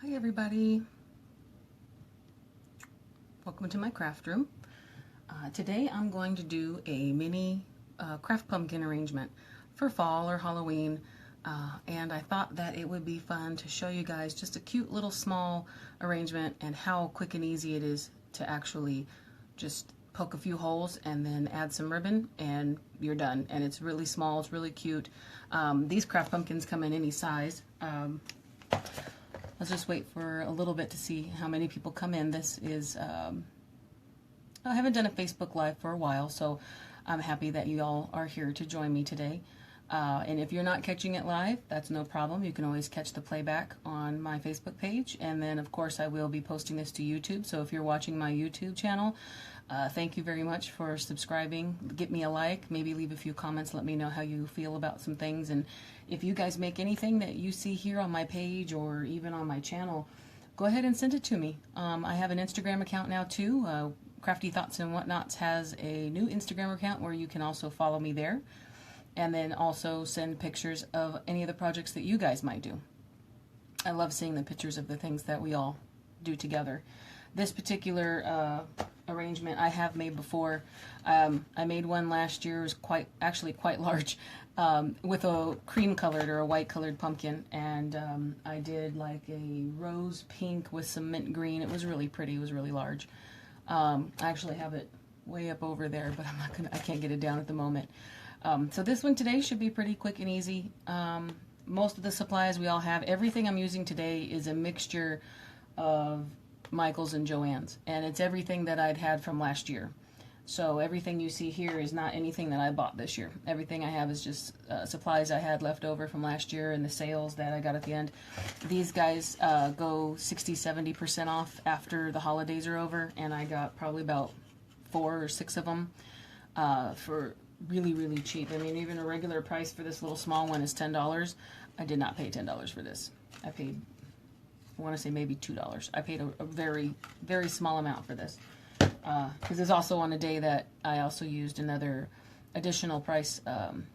Hi everybody, welcome to my craft room. Today I'm going to do a mini craft pumpkin arrangement for fall or Halloween, and I thought that it would be fun to show you guys just a cute little small arrangement and how quick and easy it is to actually just poke a few holes and then add some ribbon and you're done. And it's really small, it's really cute. These craft pumpkins come in any size. Let's just wait for a little bit to see how many people come in. This is, I haven't done a Facebook Live for a while, so I'm happy that you all are here to join me today. And if you're not catching it live, that's no problem. You can always catch the playback on my Facebook page. And then, of course, I will be posting this to YouTube. So if you're watching my YouTube channel, thank you very much for subscribing. Get me a like, maybe leave a few comments, let me know how you feel about some things. And if you guys make anything that you see here on my page or even on my channel, go ahead and send it to me. I have an Instagram account now too. Crafty Thoughts and Whatnots has a new Instagram account where you can also follow me there. And then also send pictures of any of the projects that you guys might do. I love seeing the pictures of the things that we all do together. This particular arrangement I have made before. I made one last year. It was actually quite large, with a cream colored or a white colored pumpkin, and I did like a rose pink with some mint green. It was really pretty. It was really large. I actually have it way up over there, but I can't get it down at the moment. So this one today should be pretty quick and easy. Most of the supplies we all have, everything I'm using today is a mixture of Michael's and Joann's, and it's everything that I'd had from last year. So everything you see here is not anything that I bought this year. Everything I have is just supplies I had left over from last year and the sales that I got at the end. These guys go 60-70% off after the holidays are over, and I got probably about 4 or 6 of them for really cheap. I mean, even a regular price for this little small one is $10. I did not pay $10 for this. I paid, I want to say maybe $2. I paid a very small amount for this, because it's also on a day that I also used another additional price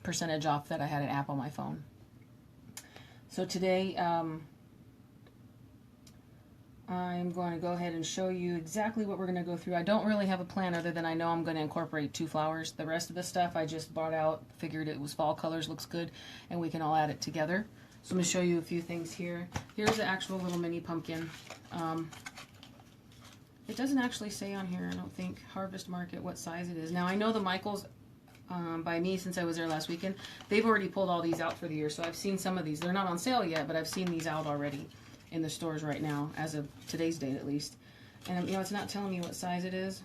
percentage off that I had an app on my phone. So today I'm going to go ahead and show you exactly what we're going to go through. I don't really have a plan other than I know I'm going to incorporate 2 flowers. The rest of the stuff I just bought out, figured it was fall colors, looks good, and we can all add it together. So I'm going to show you a few things here. Here's the actual little mini pumpkin. It doesn't actually say on here, I don't think, Harvest Market, what size it is. Now I know the Michaels by me, since I was there last weekend, they've already pulled all these out for the year. So I've seen some of these. They're not on sale yet, but I've seen these out already in the stores right now, as of today's date at least. And you know, it's not telling me what size it is.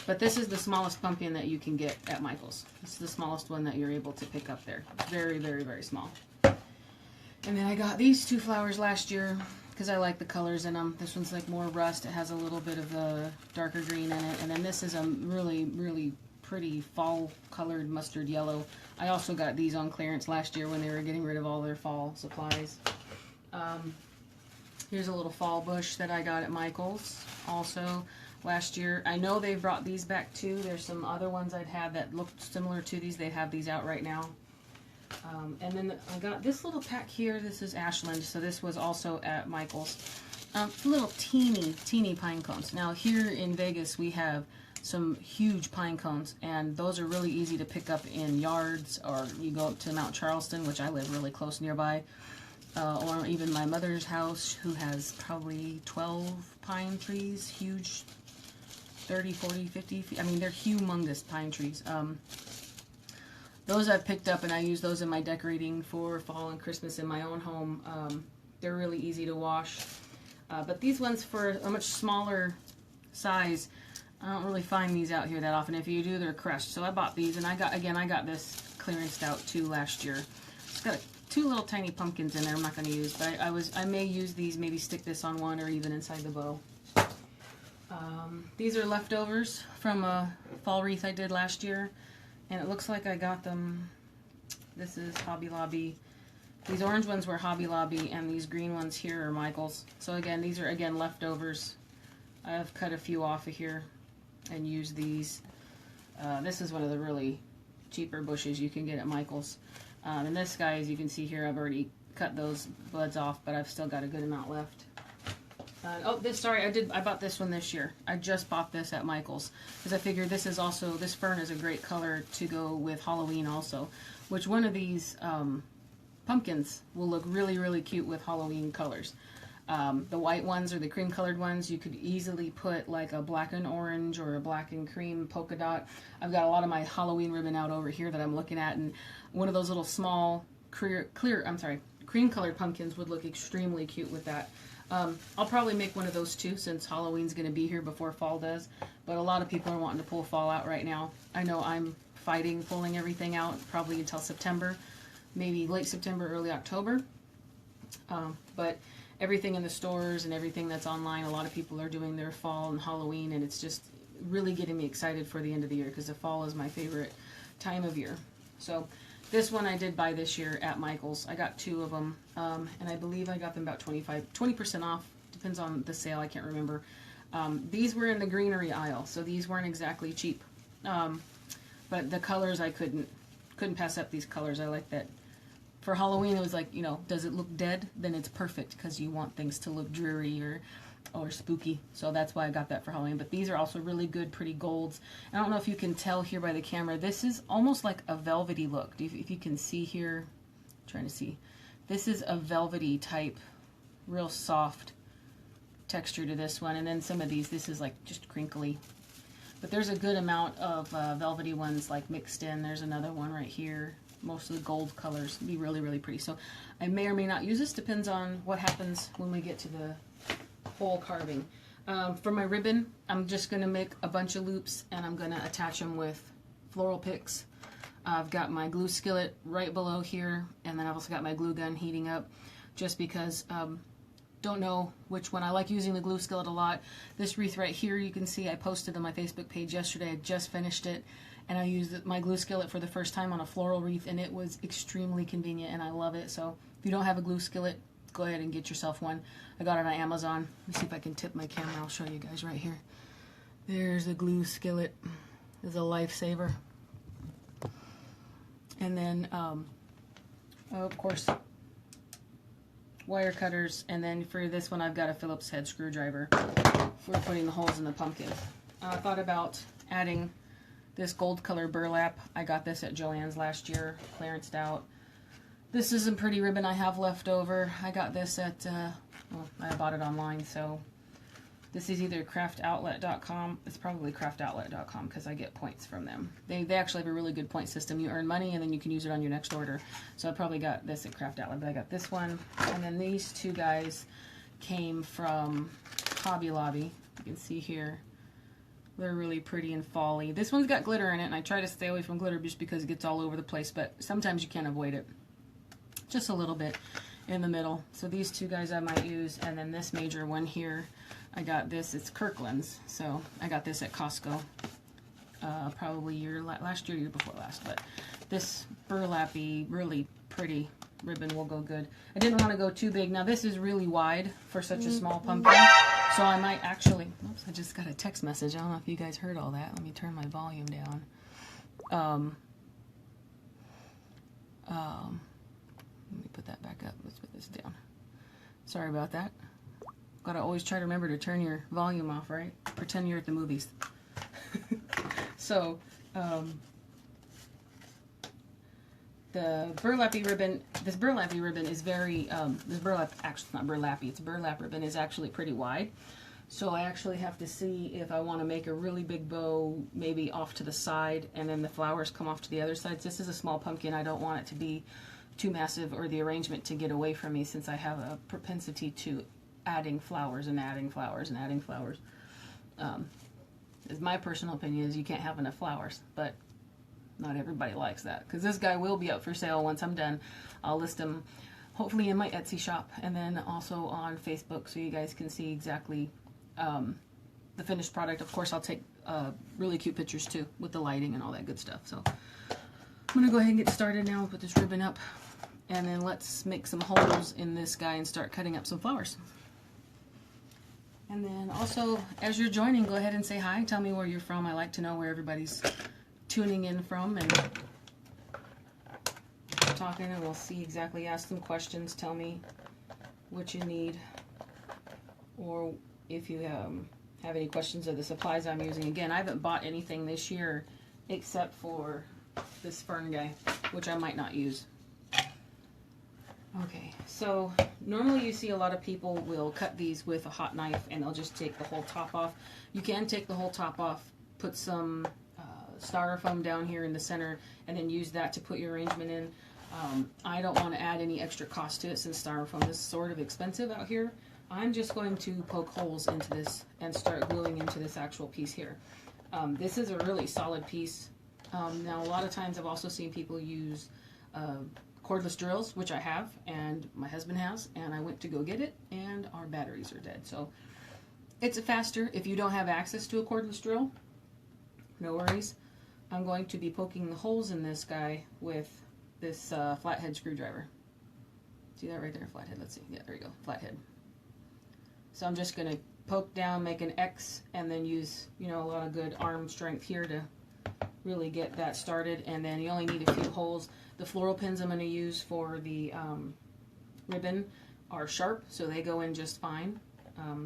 But this is the smallest pumpkin that you can get at Michael's. This is the smallest one that you're able to pick up there. Very small. And then I got these 2 flowers last year because I like the colors in them. This one's like more rust. It has a little bit of a darker green in it. And then this is a really pretty fall colored mustard yellow. I also got these on clearance last year when they were getting rid of all their fall supplies. Here's a little fall bush that I got at Michael's also last year. I know they brought these back too. There's some other ones I'd had that looked similar to these. They have these out right now. And then I got this little pack here. This is Ashland, so this was also at Michael's. Little teeny pine cones. Now here in Vegas we have some huge pine cones, and those are really easy to pick up in yards, or you go up to Mount Charleston, which I live really close nearby. Or even my mother's house, who has probably 12 pine trees, huge, 30, 40, 50 feet. I mean, they're humongous pine trees. Those I've picked up, and I use those in my decorating for fall and Christmas in my own home. They're really easy to wash. But these ones, for a much smaller size, I don't really find these out here that often. If you do, they're crushed. So I bought these, and I got this clearanced out too last year. It's got 2 little tiny pumpkins in there I'm not going to use, but I may use these, maybe stick this on one or even inside the bow. These are leftovers from a fall wreath I did last year, and it looks like I got them. This is Hobby Lobby. These orange ones were Hobby Lobby, and these green ones here are Michael's. So again, these are again leftovers. I've cut a few off of here and used these. This is one of the really cheaper bushes you can get at Michael's. And this guy, as you can see here, I've already cut those buds off, but I've still got a good amount left. I bought this one this year. I just bought this at Michael's because I figured this fern is a great color to go with Halloween also. Which one of these pumpkins will look really, really cute with Halloween colors. The white ones or the cream colored ones, you could easily put like a black and orange or a black and cream polka dot. I've got a lot of my Halloween ribbon out over here that I'm looking at, and one of those little small cream colored pumpkins would look extremely cute with that. I'll probably make one of those too, since Halloween's going to be here before fall does. But a lot of people are wanting to pull fall out right now. I know I'm fighting pulling everything out probably until September, maybe late September, early October. But everything in the stores and everything that's online, a lot of people are doing their fall and Halloween, and it's just really getting me excited for the end of the year because the fall is my favorite time of year. So this one I did buy this year at Michael's. I got 2 of them, and I believe I got them about 20% off. Depends on the sale, I can't remember. These were in the greenery aisle, so these weren't exactly cheap. But the colors, I couldn't pass up these colors. I like that. For Halloween, it was like, you know, does it look dead? Then it's perfect because you want things to look dreary or spooky. So that's why I got that for Halloween. But these are also really good, pretty golds. I don't know if you can tell here by the camera. This is almost like a velvety look. If you can see here, I'm trying to see. This is a velvety type, real soft texture to this one. And then some of these, this is like just crinkly. But there's a good amount of velvety ones like mixed in. There's another one right here. Most of the gold colors be really, really pretty. So I may or may not use this. Depends on what happens when we get to the whole carving. For my ribbon, I'm just going to make a bunch of loops and I'm going to attach them with floral picks. I've got my glue skillet right below here, and then I've also got my glue gun heating up just because don't know which one. I like using the glue skillet a lot. This wreath right here, you can see I posted on my Facebook page yesterday. I just finished it. And I used my glue skillet for the first time on a floral wreath, and it was extremely convenient, and I love it. So if you don't have a glue skillet, go ahead and get yourself one. I got it on Amazon. Let me see if I can tip my camera. I'll show you guys right here. There's a glue skillet. It's a lifesaver. And then, of course, wire cutters. And then for this one, I've got a Phillips head screwdriver for putting the holes in the pumpkin. I thought about adding this gold color burlap. I got this at Joann's last year, clearanced out. This is a pretty ribbon I have left over. I got this at, well, I bought it online, so this is either craftoutlet.com. It's probably craftoutlet.com because I get points from them. They actually have a really good point system. You earn money and then you can use it on your next order. So I probably got this at Craft Outlet, but I got this one. And then these 2 guys came from Hobby Lobby. You can see here. They're really pretty and fall-y. This one's got glitter in it, and I try to stay away from glitter just because it gets all over the place, but sometimes you can't avoid it. Just a little bit in the middle. So these 2 guys I might use, and then this major one here, I got this. It's Kirkland's, so I got this at Costco. Probably last year, year before last, but this burlappy, really pretty ribbon will go good. I didn't want to go too big. Now this is really wide for such a small pumpkin. So I might actually, oops, I just got a text message. I don't know if you guys heard all that. Let me turn my volume down. Let me put that back up. Let's put this down. Sorry about that. Gotta always try to remember to turn your volume off, right? Pretend you're at the movies. So, the burlappy ribbon, this burlappy ribbon is very, this burlap, actually it's not burlappy, it's burlap ribbon is actually pretty wide. So I actually have to see if I want to make a really big bow, maybe off to the side, and then the flowers come off to the other side. This is a small pumpkin. I don't want it to be too massive or the arrangement to get away from me, since I have a propensity to adding flowers and adding flowers and adding flowers. As my personal opinion is you can't have enough flowers, but not everybody likes that, because this guy will be up for sale once I'm done. I'll list him hopefully in my Etsy shop and then also on Facebook, so you guys can see exactly the finished product. Of course, I'll take really cute pictures too with the lighting and all that good stuff. So I'm going to go ahead and get started now. Put this ribbon up, and then let's make some holes in this guy and start cutting up some flowers. And then also, as you're joining, go ahead and say hi. Tell me where you're from. I like to know where everybody's tuning in from, and talking and we'll see exactly, ask some questions, tell me what you need, or if you have any questions of the supplies I'm using. Again, I haven't bought anything this year except for this fern guy, which I might not use. Okay, so normally you see a lot of people will cut these with a hot knife and they'll just take the whole top off. You can take the whole top off, put some styrofoam down here in the center, and then use that to put your arrangement in. I don't want to add any extra cost to it since styrofoam is sort of expensive out here. I'm just going to poke holes into this and start gluing into this actual piece here. This is a really solid piece. Now a lot of times I've also seen people use cordless drills, which I have and my husband has, and I went to go get it and our batteries are dead. So it's faster if you don't have access to a cordless drill. No worries. I'm going to be poking the holes in this guy with this flathead screwdriver. See that right there? Flathead. Let's see. Yeah, there you go. Flathead. So I'm just going to poke down, make an X, and then use, you know, a lot of good arm strength here to really get that started. And then you only need a few holes. The floral pins I'm going to use for the ribbon are sharp, so they go in just fine.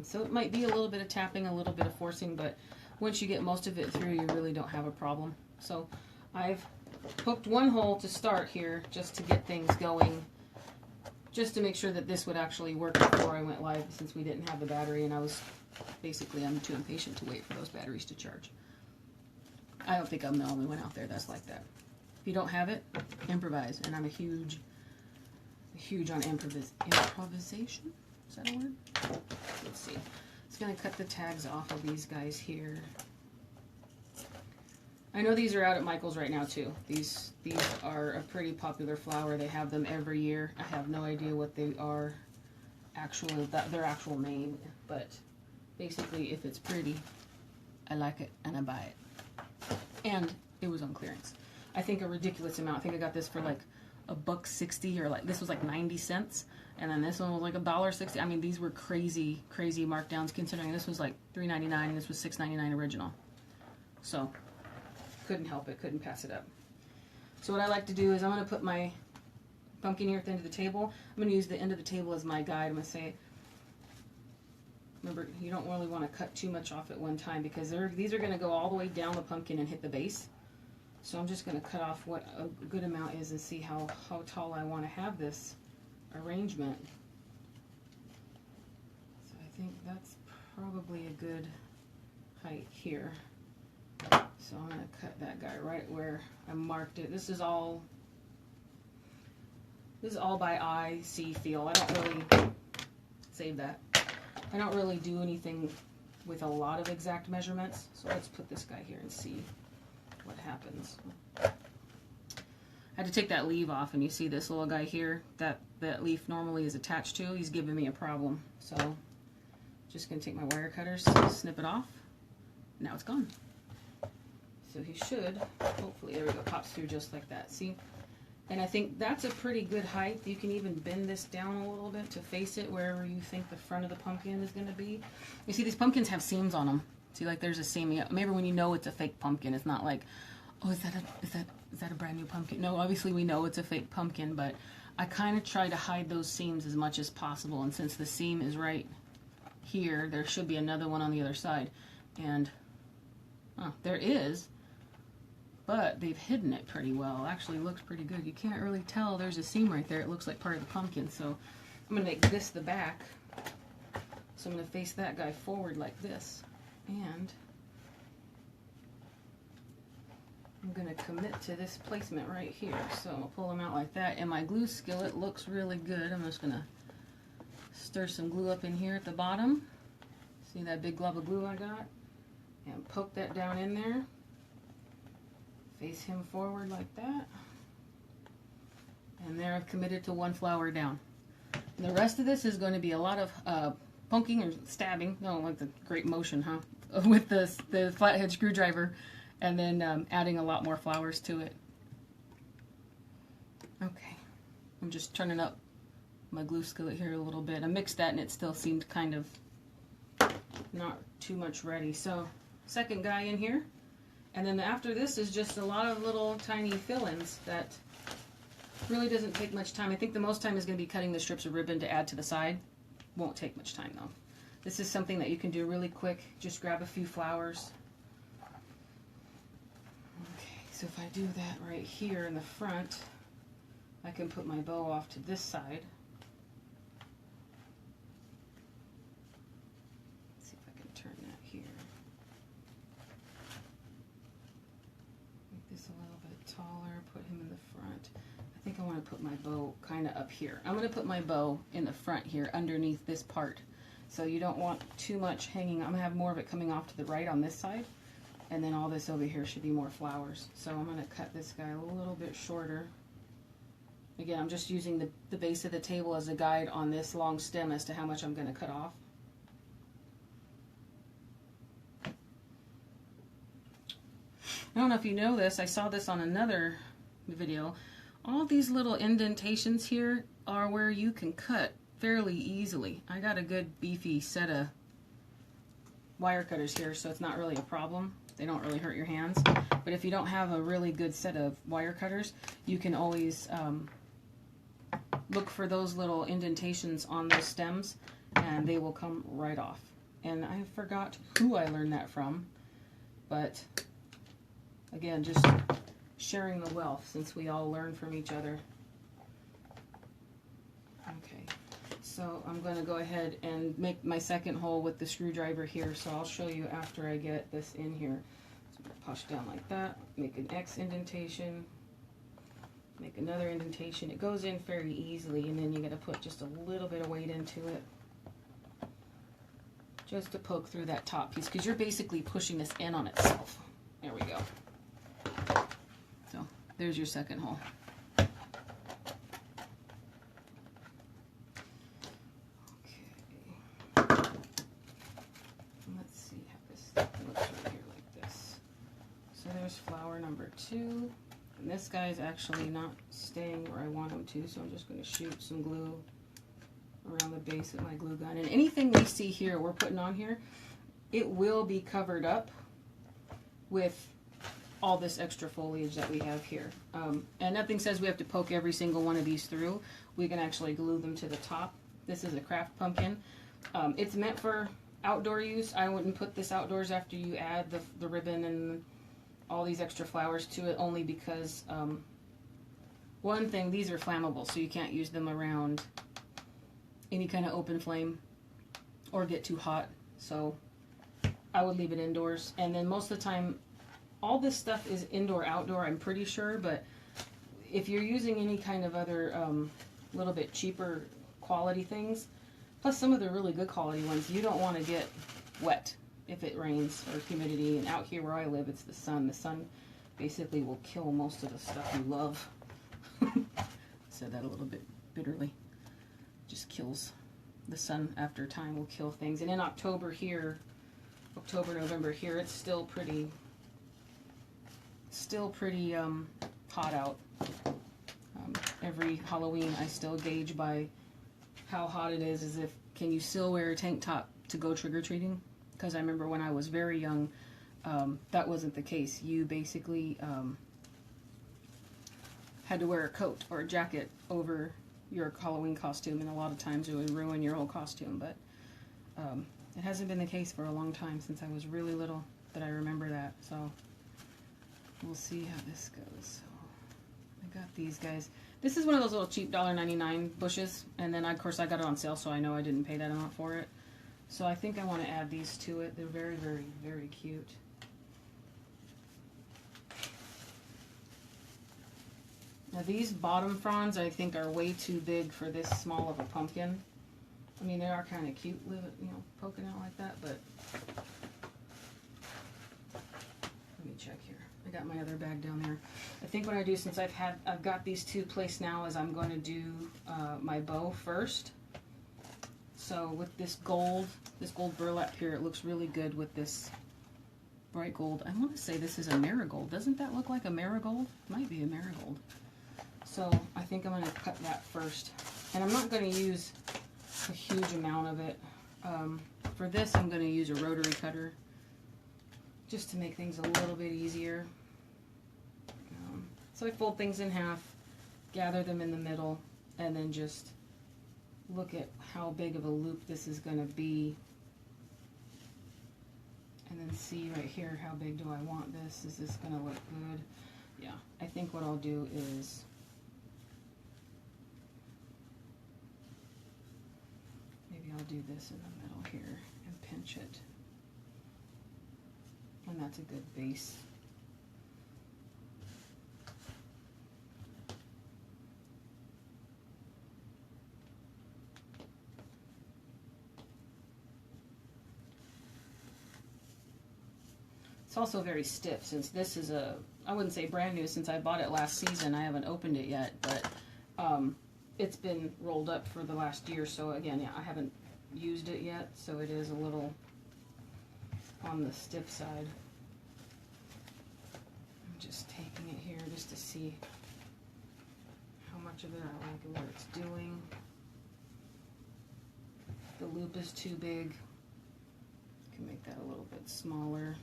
So it might be a little bit of tapping, a little bit of forcing, but once you get most of it through, you really don't have a problem. So I've poked one hole to start here just to get things going, just to make sure that this would actually work before I went live, since we didn't have the battery and I was basically, I'm too impatient to wait for those batteries to charge. I don't think I'm the only one out there that's like that. If you don't have it, improvise. And I'm a huge on improvisation. Is that a word? Let's see. It's going to cut the tags off of these guys here. I know these are out at Michael's right now too. These are a pretty popular flower. They have them every year. I have no idea what they are actually, their actual name, but basically if it's pretty, I like it and I buy it. And it was on clearance. I think a ridiculous amount. I think I got this for like $1.60, or like this was like 90 cents, and then this one was like $1.60. I mean, these were crazy markdowns considering this was like $3.99 and this was $6.99 original. So couldn't help it, couldn't pass it up. So what I like to do is I'm going to put my pumpkin here at the end of the table. I'm going to use the end of the table as my guide. I'm going to say, remember, you don't really want to cut too much off at one time because these are going to go all the way down the pumpkin and hit the base. So I'm just going to cut off what a good amount is and see how tall I want to have this arrangement. So I think that's probably a good height here. So I'm going to cut that guy right where I marked it. This is all by eye, see, feel. I don't really save that. I don't really do anything with a lot of exact measurements. So let's put this guy here and see what happens. I had to take that leaf off, and you see this little guy here that leaf normally is attached to. He's giving me a problem. So just going to take my wire cutters, snip it off. Now it's gone. So he should, hopefully, there we go, pops through just like that. See? And I think that's a pretty good height. You can even bend this down a little bit to face it wherever you think the front of the pumpkin is going to be. You see, these pumpkins have seams on them. See, like there's a seam. Maybe when you know it's a fake pumpkin, it's not like, oh, is that a brand new pumpkin? No, obviously we know it's a fake pumpkin, but I kind of try to hide those seams as much as possible. And since the seam is right here, there should be another one on the other side. And there is. But they've hidden it pretty well. It actually looks pretty good. You can't really tell there's a seam right there. It looks like part of the pumpkin. So I'm going to make this the back. So I'm going to face that guy forward like this. And I'm going to commit to this placement right here. So I'll pull them out like that. And my glue skillet looks really good. I'm just going to stir some glue up in here at the bottom. See that big glob of glue I got? And poke that down in there. Face him forward like that. And there I've committed to one flower down. And the rest of this is going to be a lot of poking or stabbing. No, like the great motion, huh? With the flathead screwdriver. And then adding a lot more flowers to it. Okay. I'm just turning up my glue skillet here a little bit. I mixed that and it still seemed kind of not too much ready. So, second guy in here. And then after this is just a lot of little tiny fill-ins that Really doesn't take much time. I think the most time is going to be cutting the strips of ribbon to add to the side. Won't take much time though. This is something that you can do really quick. Just grab a few flowers. Okay, so if I do that right here in the front, I can put my bow off to this side. Let's see if I can turn that here. Make this a little bit taller, put him in the front. I think I want to put my bow kind of up here. I'm going to put my bow in the front here underneath this part. So you don't want too much hanging. I'm going to have more of it coming off to the right on this side. And then all this over here should be more flowers. So I'm going to cut this guy a little bit shorter. Again, I'm just using the base of the table as a guide on this long stem as to how much I'm going to cut off. I don't know if you know this. I saw this on another video. All these little indentations here are where you can cut fairly easily. I got a good beefy set of wire cutters here, so it's not really a problem. They don't really hurt your hands. But if you don't have a really good set of wire cutters, you can always look for those little indentations on those stems, and they will come right off. And I forgot who I learned that from, but again, just sharing the wealth since we all learn from each other. Okay, so I'm going to go ahead and make my second hole with the screwdriver here, so I'll show you after I get this in here. So I'm going to push down like that, make an X indentation, make another indentation. It goes in very easily, and then you got to put just a little bit of weight into it just to poke through that top piece, because you're basically pushing this in on itself. There we go. So there's your second hole. Flower number 2, and this guy is actually not staying where I want him to, so I'm just going to shoot some glue around the base of my glue gun. And anything we see here, we're putting on here, it will be covered up with all this extra foliage that we have here. And nothing says we have to poke every single one of these through. We can actually glue them to the top. This is a craft pumpkin. It's meant for outdoor use. I wouldn't put this outdoors after you add the ribbon and all these extra flowers to it, only because one thing, these are flammable, so you can't use them around any kind of open flame or get too hot, so I would leave it indoors. And then most of the time, all this stuff is indoor outdoor, I'm pretty sure, but if you're using any kind of other little bit cheaper quality things, plus some of the really good quality ones, you don't want to get wet if it rains or humidity. And out here where I live, it's the sun. The sun basically will kill most of the stuff you love. Said that a little bit bitterly. Just kills. The sun after time will kill things. And in October here, October, November here, it's still pretty hot out. Every Halloween I still gauge by how hot it is, as if, can you still wear a tank top to go trick-or-treating? Because I remember when I was very young, that wasn't the case. You basically had to wear a coat or a jacket over your Halloween costume, and a lot of times it would ruin your whole costume. But it hasn't been the case for a long time, since I was really little, that I remember that. So we'll see how this goes. So I got these guys. This is one of those little cheap $1.99 bushes, and then of course I got it on sale, so I know I didn't pay that amount for it. So I think I want to add these to it. They're very, very, very cute. Now these bottom fronds I think are way too big for this small of a pumpkin. I mean, they are kind of cute, poking out like that, but let me check here. I got my other bag down there. I think what I do, since I've got these two placed now, is I'm going to do my bow first. So with this gold burlap here, it looks really good with this bright gold. I want to say this is a marigold. Doesn't that look like a marigold? Might be a marigold. So I think I'm going to cut that first. And I'm not going to use a huge amount of it. For this, I'm going to use a rotary cutter just to make things a little bit easier. So I fold things in half, gather them in the middle, and then just look at how big of a loop this is going to be. And then see right here, how big do I want this? Is this going to look good? Yeah, I think what I'll do is maybe I'll do this in the middle here and pinch it. And that's a good base. It's also very stiff, since this is I wouldn't say brand new, since I bought it last season. I haven't opened it yet, but it's been rolled up for the last year. So again, yeah, I haven't used it yet, so it is a little on the stiff side. I'm just taking it here just to see how much of it I like and what it's doing. The loop is too big. I can make that a little bit smaller.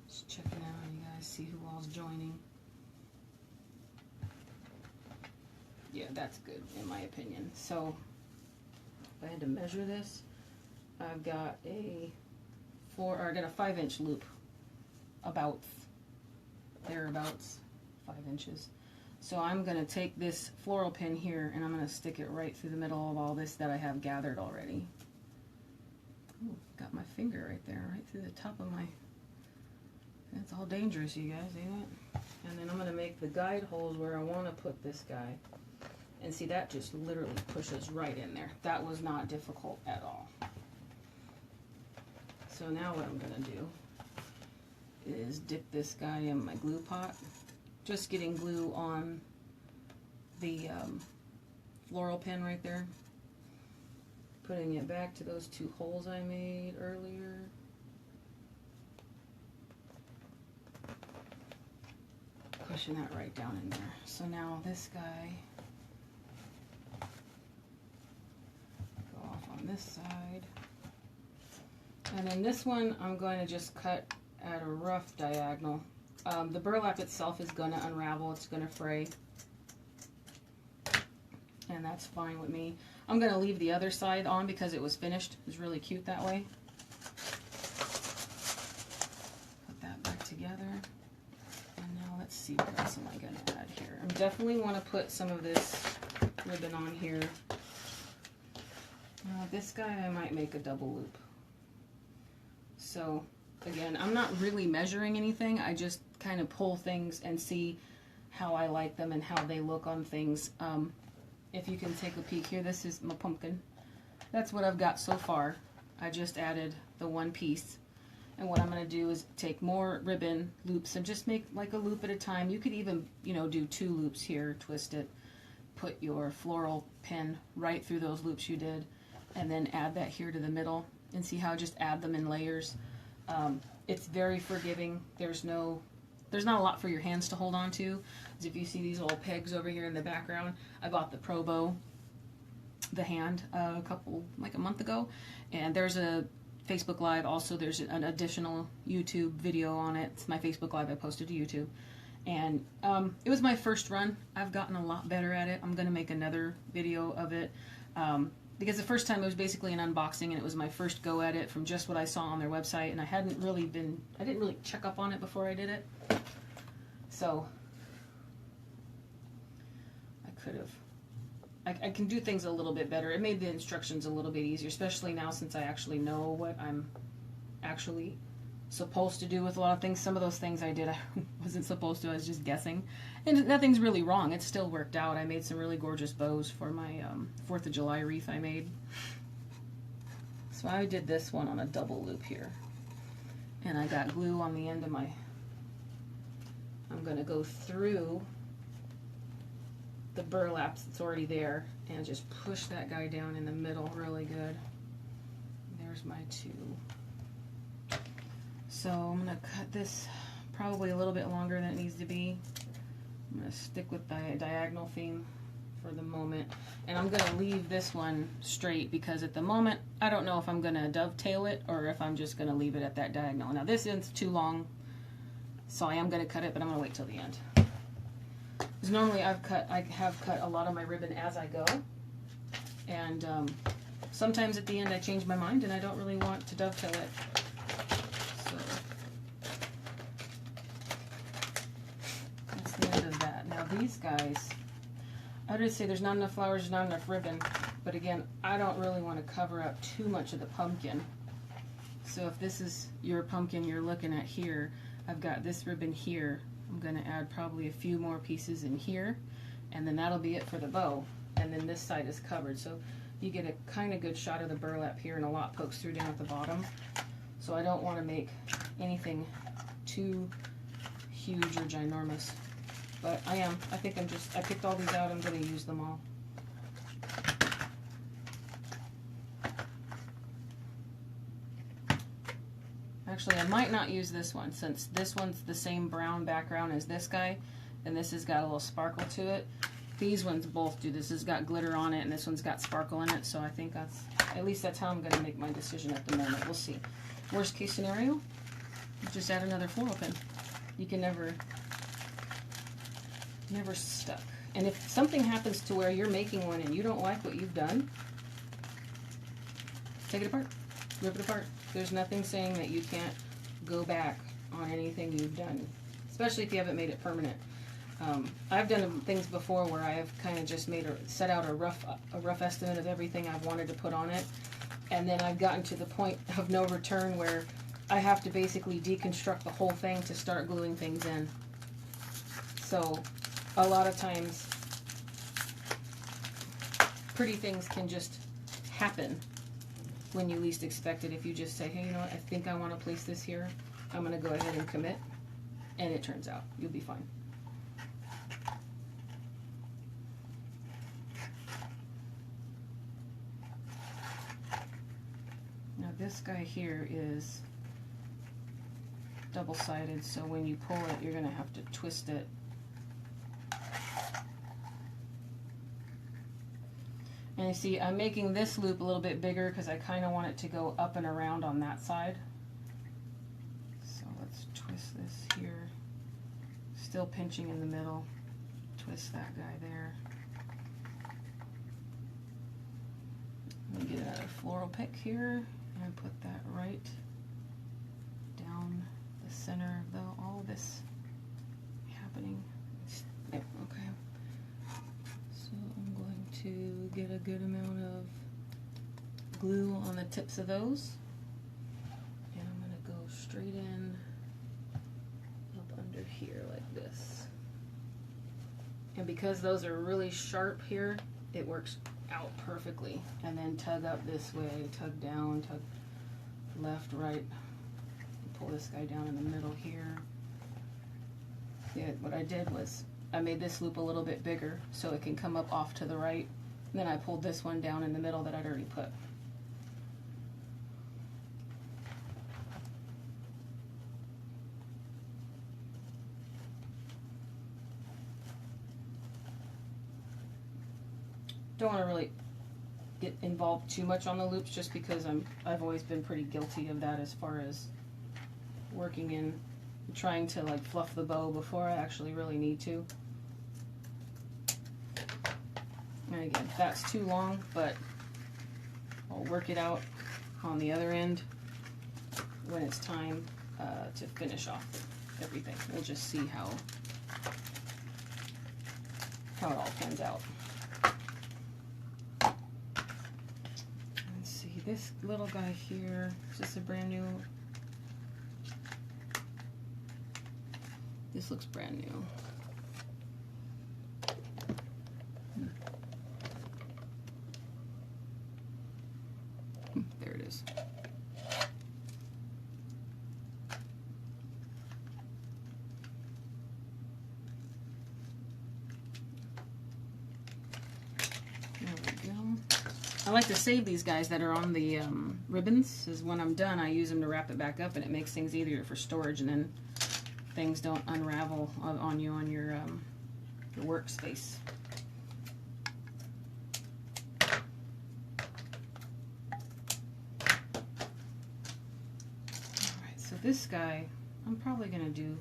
Just checking out, you guys see who all's joining. Yeah, that's good in my opinion. So if I had to measure this, I've got a 5-inch loop, about thereabouts 5 inches. So I'm going to take this floral pin here and I'm going to stick it right through the middle of all this that I have gathered already. Ooh, got my finger right there, right through the top of my... That's all dangerous, you guys, ain't it? And then I'm going to make the guide holes where I want to put this guy. And see, that just literally pushes right in there. That was not difficult at all. So now what I'm going to do is dip this guy in my glue pot. Just getting glue on the floral pin right there. Putting it back to those 2 holes I made earlier. Pushing that right down in there. So now this guy, go off on this side. And then this one I'm going to just cut at a rough diagonal. The burlap itself is going to unravel, it's going to fray, and that's fine with me. I'm going to leave the other side on because it was finished. It was really cute that way. Put that back together, and now let's see what else am I going to add here. I definitely want to put some of this ribbon on here. Now this guy I might make a double loop. So again, I'm not really measuring anything. I just kind of pull things and see how I like them and how they look on things. If you can take a peek here, this is my pumpkin. That's what I've got so far. I just added the 1 piece. And what I'm going to do is take more ribbon loops and just make like a loop at a time. You could even, you know, do 2 loops here, twist it, put your floral pin right through those loops you did, and then add that here to the middle, and see how I just add them in layers. It's very forgiving. There's not a lot for your hands to hold on to. As if you see these little pegs over here in the background, I bought the Pro Bow, the hand, like a month ago, and there's a Facebook Live. Also, there's an additional YouTube video on it. It's my Facebook Live I posted to YouTube, and it was my first run. I've gotten a lot better at it. I'm gonna make another video of it. Because the first time it was basically an unboxing, and it was my first go at it from just what I saw on their website, and I didn't really check up on it before I did it. So I can do things a little bit better. It made the instructions a little bit easier, especially now since I actually know what I'm actually supposed to do with a lot of things. Some of those things I did, I wasn't supposed to. I was just guessing. And nothing's really wrong. It still worked out. I made some really gorgeous bows for my 4th of July wreath I made. So I did this one on a double loop here. And I got glue on the end of my... I'm going to go through the burlap that's already there and just push that guy down in the middle really good. There's my 2. So I'm going to cut this probably a little bit longer than it needs to be. I'm going to stick with the diagonal theme for the moment. And I'm going to leave this one straight because at the moment, I don't know if I'm going to dovetail it or if I'm just going to leave it at that diagonal. Now this is too long, So I am going to cut it, but I'm going to wait till the end. Because normally I have cut a lot of my ribbon as I go. And sometimes at the end I change my mind and I don't really want to dovetail it. So that's the end of that. Now these guys, I would say there's not enough flowers, not enough ribbon. But again, I don't really want to cover up too much of the pumpkin. So if this is your pumpkin you're looking at here, I've got this ribbon here. I'm going to add probably a few more pieces in here, and then that'll be it for the bow. And then this side is covered, so you get a kind of good shot of the burlap here, and a lot pokes through down at the bottom. So I don't want to make anything too huge or ginormous. But I think I picked all these out, I'm going to use them all. Actually, I might not use this one, since this one's the same brown background as this guy, and this has got a little sparkle to it. These ones both do. This has got glitter on it, and this one's got sparkle in it, so I think at least that's how I'm going to make my decision at the moment. We'll see. Worst case scenario, just add another floral pin. You can never stuck. And if something happens to where you're making one and you don't like what you've done, take it apart. Rip it apart. There's nothing saying that you can't go back on anything you've done, especially if you haven't made it permanent. I've done things before where I have kind of just set out a rough estimate of everything I've wanted to put on it, and then I've gotten to the point of no return where I have to basically deconstruct the whole thing to start gluing things in. So a lot of times pretty things can just happen when you least expect it. If you just say, hey, you know what, I think I want to place this here, I'm going to go ahead and commit, and it turns out you'll be fine. Now this guy here is double-sided, so when you pull it, you're going to have to twist it. And you see, I'm making this loop a little bit bigger because I kind of want it to go up and around on that side. So let's twist this here. Still pinching in the middle. Twist that guy there. Let me get another floral pick here and put that right down the center of all this happening. Yep, okay. To get a good amount of glue on the tips of those, and I'm going to go straight in up under here like this. And because those are really sharp here, it works out perfectly. And then tug up this way, tug down, tug left, right, pull this guy down in the middle here. Yeah, what I did was I made this loop a little bit bigger so it can come up off to the right. And then I pulled this one down in the middle that I'd already put. Don't want to really get involved too much on the loops just because I've always been pretty guilty of that as far as working in trying to like fluff the bow before I actually really need to. And again, that's too long, but I'll work it out on the other end when it's time to finish off everything. We'll just see how it all pans out. Let's see, this little guy here, is this a brand new? This looks brand new. There it is. There we go. I like to save these guys that are on the ribbons, because when I'm done I use them to wrap it back up, and it makes things easier for storage, and then things don't unravel on you on your workspace. So this guy, I'm probably going to do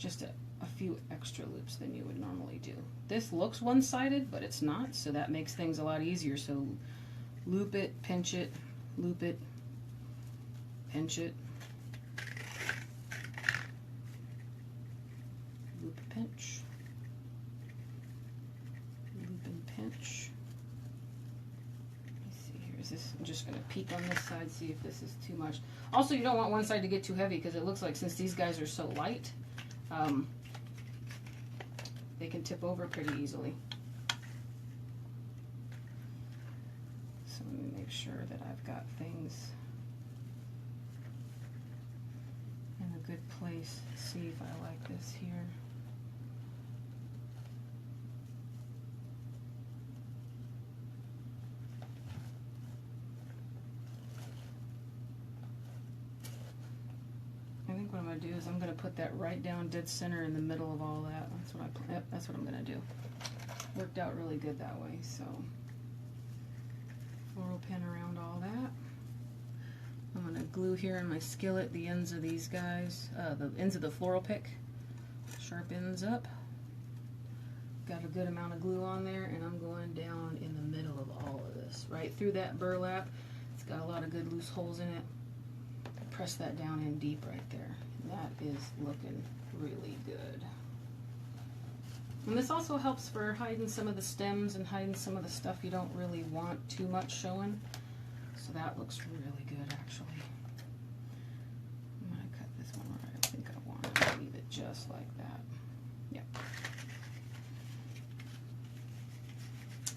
just a few extra loops than you would normally do. This looks one-sided, but it's not, so that makes things a lot easier. So loop it, pinch it, loop it, pinch it, loop, pinch, loop and pinch. Let's see, here is this. I'm just going to peek on this side, see if this is too much. Also, you don't want one side to get too heavy because it looks like since these guys are so light, they can tip over pretty easily. So let me make sure that I've got things in a good place. See if I like this here. I think what I'm going to do is I'm going to put that right down dead center in the middle of all that. That's what I'm going to do. Worked out really good that way. So floral pin around all that. I'm going to glue here in my skillet the ends of these guys, the ends of the floral pick. Sharp ends up. Got a good amount of glue on there, and I'm going down in the middle of all of this, right through that burlap. It's got a lot of good loose holes in it. Press that down in deep right there. That is looking really good. And this also helps for hiding some of the stems and hiding some of the stuff you don't really want too much showing. So that looks really good, actually. I'm going to cut this one where I think I want to leave it just like that. Yep.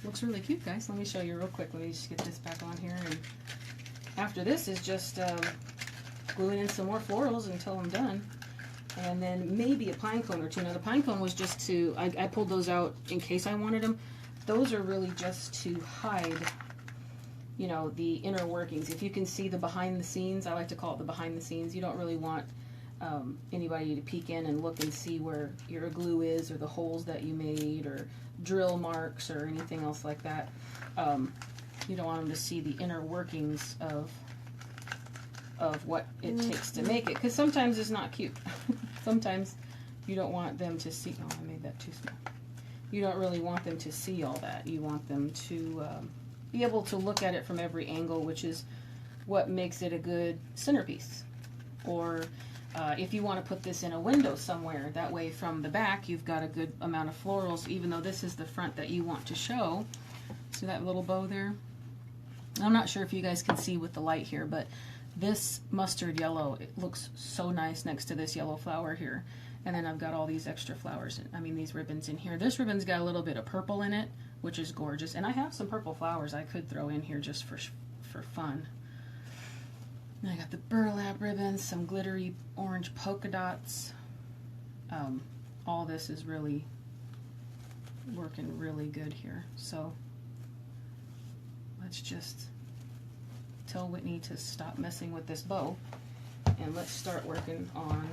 Looks really cute, guys. Let me show you real quick. Let me just get this back on here. And after this is just gluing in some more florals until I'm done, and then maybe a pine cone or two. Now the pine cone was just to, I pulled those out in case I wanted them. Those are really just to hide, you know, the inner workings. If you can see the behind the scenes, I like to call it the behind the scenes. You don't really want anybody to peek in and look and see where your glue is, or the holes that you made, or drill marks, or anything else like that. You don't want them to see the inner workings of what it takes to make it, because sometimes it's not cute. Sometimes you don't want them to see, oh, I made that too small. You don't really want them to see all that. You want them to be able to look at it from every angle, which is what makes it a good centerpiece. Or if you want to put this in a window somewhere, that way from the back you've got a good amount of florals, even though this is the front that you want to show. See that little bow there? I'm not sure if you guys can see with the light here, but this mustard yellow, it looks so nice next to this yellow flower here. And then I've got all these extra flowers, these ribbons in here. This ribbon's got a little bit of purple in it, which is gorgeous. And I have some purple flowers I could throw in here just for fun. And I got the burlap ribbons, some glittery orange polka dots. All this is really working really good here. So let's just tell Whitney to stop messing with this bow, and let's start working on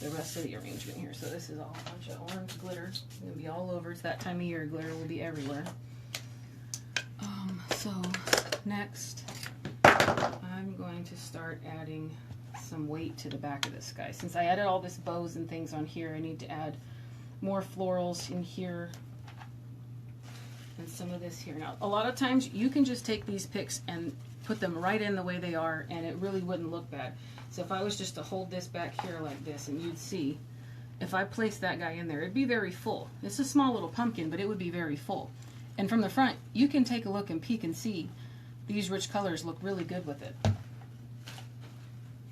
the rest of the arrangement here. So this is all a bunch of orange glitter. It's going to be all over. It's that time of year. Glitter will be everywhere. So next, I'm going to start adding some weight to the back of this guy. Since I added all this bows and things on here, I need to add more florals in here and some of this here. Now, a lot of times you can just take these picks and put them right in the way they are, and it really wouldn't look bad. So if I was just to hold this back here like this, and you'd see, if I placed that guy in there, it'd be very full. It's a small little pumpkin, but it would be very full. And from the front, you can take a look and peek and see these rich colors look really good with it.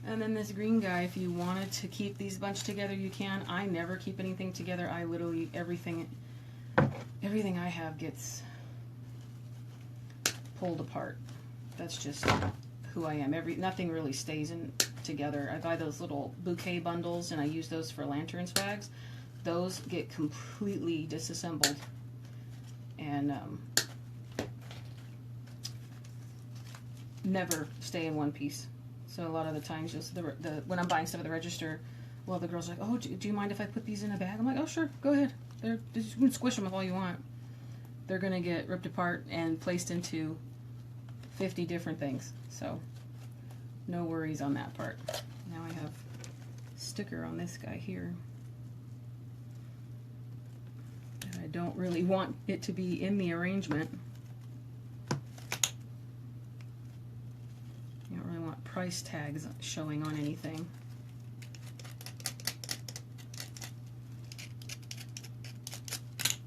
And then this green guy, if you wanted to keep these bunched together, you can. I never keep anything together. I literally, everything I have gets pulled apart. That's just who I am. Nothing really stays together. I buy those little bouquet bundles, and I use those for lantern swags. Those get completely disassembled, and never stay in one piece. So a lot of the times, just when I'm buying stuff at the register, well, the girls are like, "Oh, do you mind if I put these in a bag?" I'm like, "Oh, sure, go ahead. You can squish them with all you want. They're gonna get ripped apart and placed into 50 different things, so no worries on that part." Now I have sticker on this guy here. I don't really want it to be in the arrangement. You don't really want price tags showing on anything.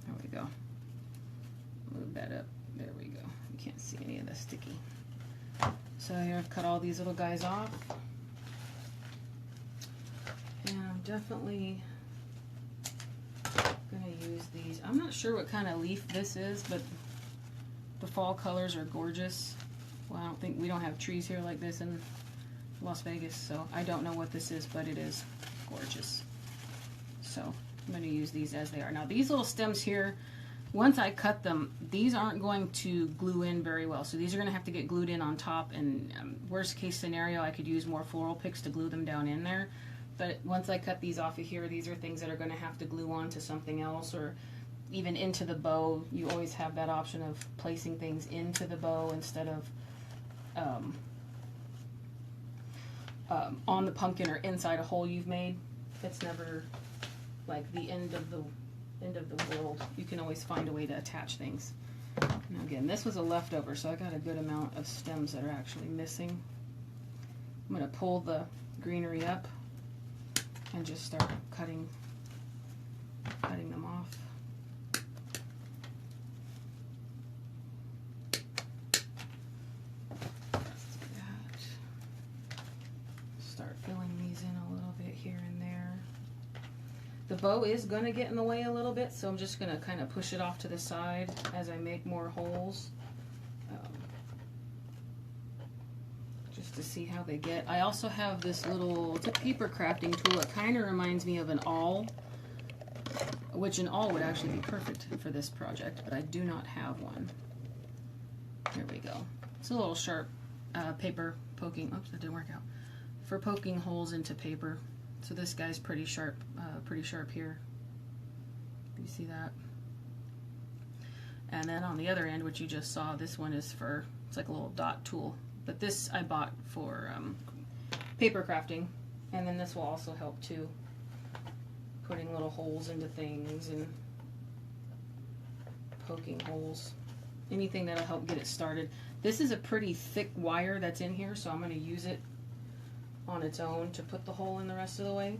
There we go. Move that up. There we go. You can't see any of the sticky. So here I've cut all these little guys off. And I'm definitely going to use these. I'm not sure what kind of leaf this is, but the fall colors are gorgeous. Well, we don't have trees here like this in Las Vegas, so I don't know what this is, but it is gorgeous. So I'm going to use these as they are. Now these little stems here, once I cut them, these aren't going to glue in very well. So these are going to have to get glued in on top, and worst case scenario, I could use more floral picks to glue them down in there. But once I cut these off of here, these are things that are going to have to glue on to something else, or even into the bow. You always have that option of placing things into the bow instead of on the pumpkin or inside a hole you've made. It's never like the end of the world. You can always find a way to attach things. Now again, this was a leftover, so I got a good amount of stems that are actually missing. I'm going to pull the greenery up and just start cutting them off. Start filling these in a little bit here and there. The bow is going to get in the way a little bit, so I'm just going to kind of push it off to the side as I make more holes. Just to see how they get. I also have this little, it's a paper crafting tool. It kind of reminds me of an awl, which an awl would actually be perfect for this project, but I do not have one. There we go. It's a little sharp paper poking, oops, that didn't work out, for poking holes into paper. So this guy's pretty sharp here. You see that? And then on the other end, which you just saw, this one is for, it's like a little dot tool. But this I bought for paper crafting, and then this will also help too, putting little holes into things and poking holes, anything that'll help get it started. This is a pretty thick wire that's in here, so I'm going to use it on its own to put the hole in the rest of the way.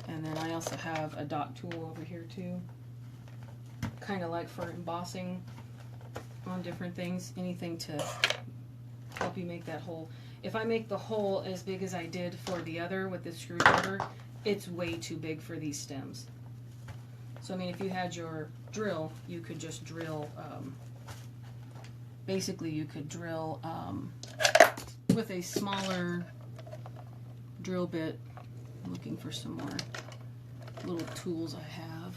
And then I also have a dot tool over here too, kind of like for embossing on different things, anything to help you make that hole. If I make the hole as big as I did for the other with the screwdriver, it's way too big for these stems. So I mean, if you had your drill, you could just drill, basically you could drill with a smaller drill bit. I'm looking for some more little tools I have.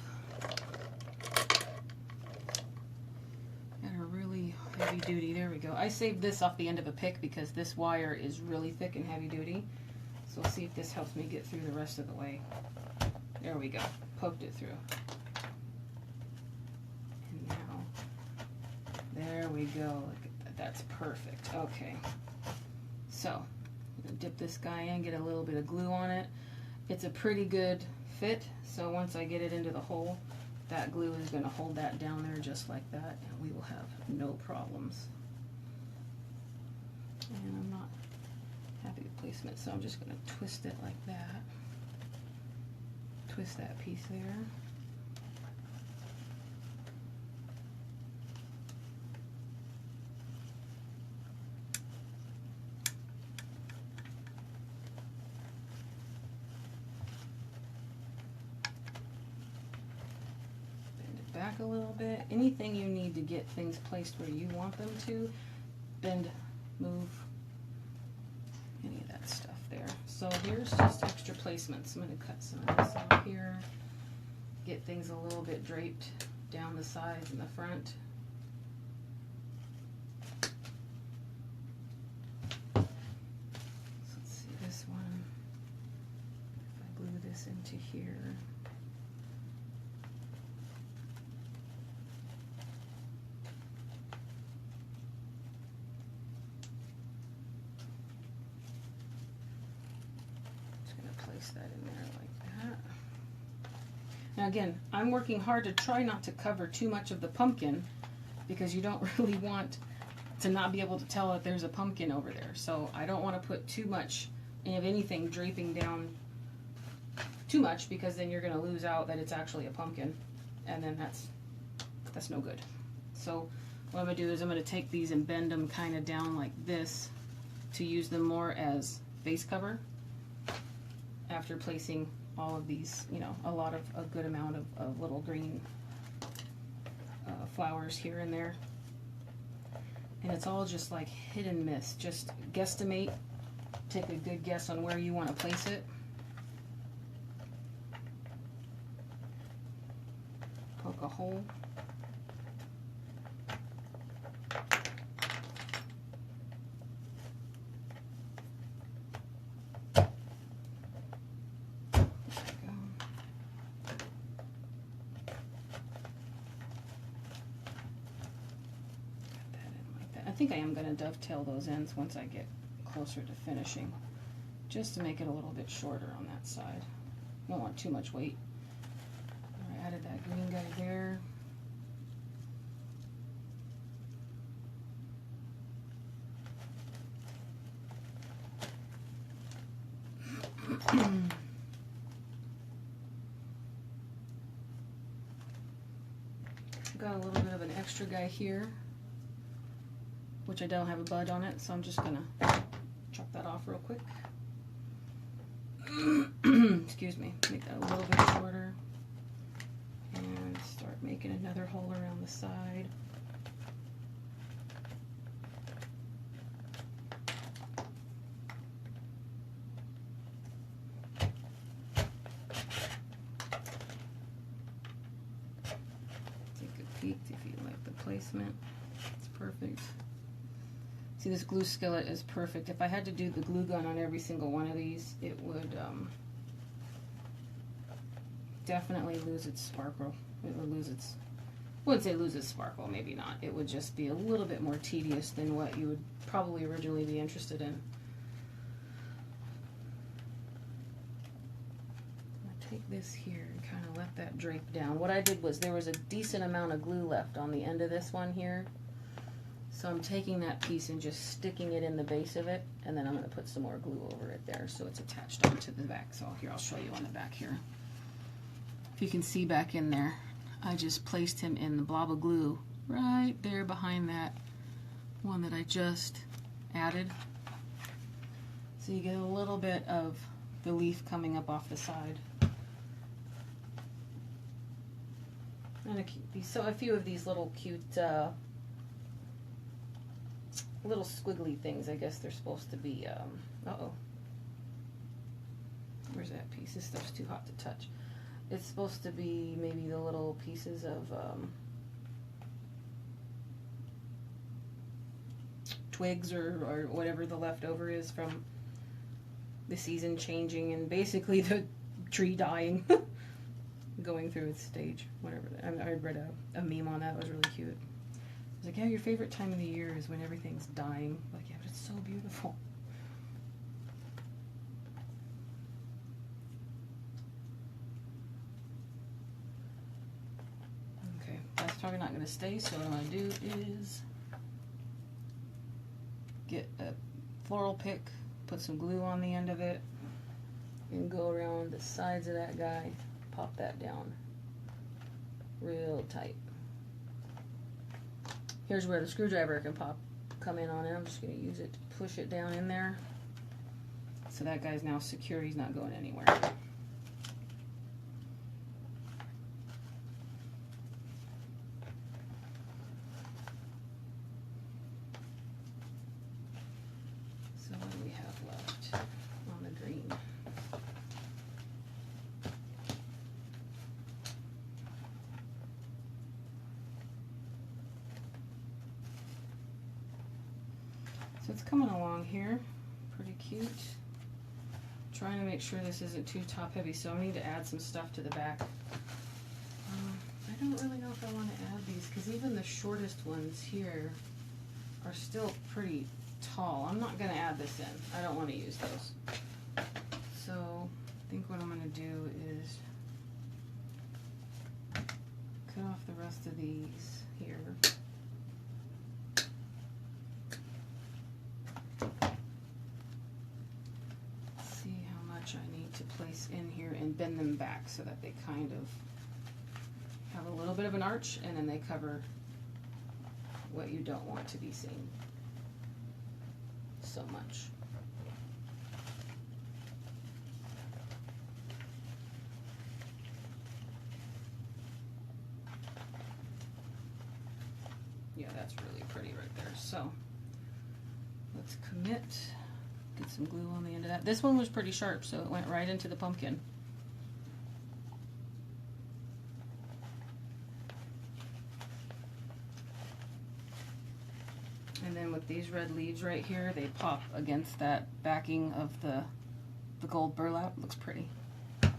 Heavy duty, there we go. I saved this off the end of a pick because this wire is really thick and heavy duty. So we'll see if this helps me get through the rest of the way. There we go. Poked it through. And now, there we go. Look at that. That's perfect. Okay. So, I'm going to dip this guy in, get a little bit of glue on it. It's a pretty good fit, so once I get it into the hole, that glue is going to hold that down there just like that, and we will have no problems. And I'm not happy with placement, so I'm just going to twist it like that. Twist that piece there. Back a little bit. Anything you need to get things placed where you want them to, bend, move, any of that stuff there. So here's just extra placements. I'm going to cut some of this off here, get things a little bit draped down the sides and the front. So let's see this one. If I glue this into here. That in there like that. Now Now again, I'm working hard to try not to cover too much of the pumpkin because you don't really want to not be able to tell that there's a pumpkin over there. So I don't want to put too much of anything draping down too much, because then you're going to lose out that it's actually a pumpkin, and then that's no good. So what I'm going to do is I'm going to take these and bend them kind of down like this to use them more as face cover after placing all of these, you know, a good amount of little green flowers here and there. And it's all just like hit and miss. Just guesstimate, take a good guess on where you want to place it. Poke a hole. I think I am going to dovetail those ends once I get closer to finishing, just to make it a little bit shorter on that side. Don't want too much weight. I added that green guy there. Got a little bit of an extra guy here, which I don't have a bud on it, so I'm just gonna chop that off real quick. Excuse me. Make that a little bit shorter, and start making another hole around the side. Take a peek if you like the placement. It's perfect. See, this glue skillet is perfect. If I had to do the glue gun on every single one of these, it would definitely lose its sparkle. It would lose its, I wouldn't say lose its sparkle, maybe not. It would just be a little bit more tedious than what you would probably originally be interested in. I'll take this here and kind of let that drape down. What I did was there was a decent amount of glue left on the end of this one here. So I'm taking that piece and just sticking it in the base of it, and then I'm going to put some more glue over it there so it's attached onto the back. So here, I'll show you on the back here. If you can see back in there, I just placed him in the blob of glue right there behind that one that I just added. So you get a little bit of the leaf coming up off the side. And a few of these little cute little squiggly things, I guess they're supposed to be, uh-oh. Where's that piece? This stuff's too hot to touch. It's supposed to be maybe the little pieces of twigs or whatever the leftover is from the season changing and basically the tree dying, going through its stage, whatever. I read a meme on that. It was really cute. It's like, yeah, your favorite time of the year is when everything's dying. Like, yeah, but it's so beautiful. Okay, that's probably not going to stay, so what I'm going to do is get a floral pick, put some glue on the end of it, and go around the sides of that guy, pop that down real tight. Here's where the screwdriver can come in on it. I'm just going to use it to push it down in there. So that guy's now secure. He's not going anywhere. So what do we have left on the green? So it's coming along here, pretty cute. Trying to make sure this isn't too top heavy, so I need to add some stuff to the back. I don't really know if I want to add these, because even the shortest ones here are still pretty tall. I'm not going to add this in. I don't want to use those. So I think what I'm going to do is cut off the rest of these here. See how much I need to place in here and bend them back so that they kind of have a little bit of an arch, and then they cover what you don't want to be seen so much. Yeah, that's really pretty right there. So let's commit, get some glue on the end of that. This one was pretty sharp, so it went right into the pumpkin. And then with these red leaves right here, they pop against that backing of the gold burlap. Looks pretty. Alright,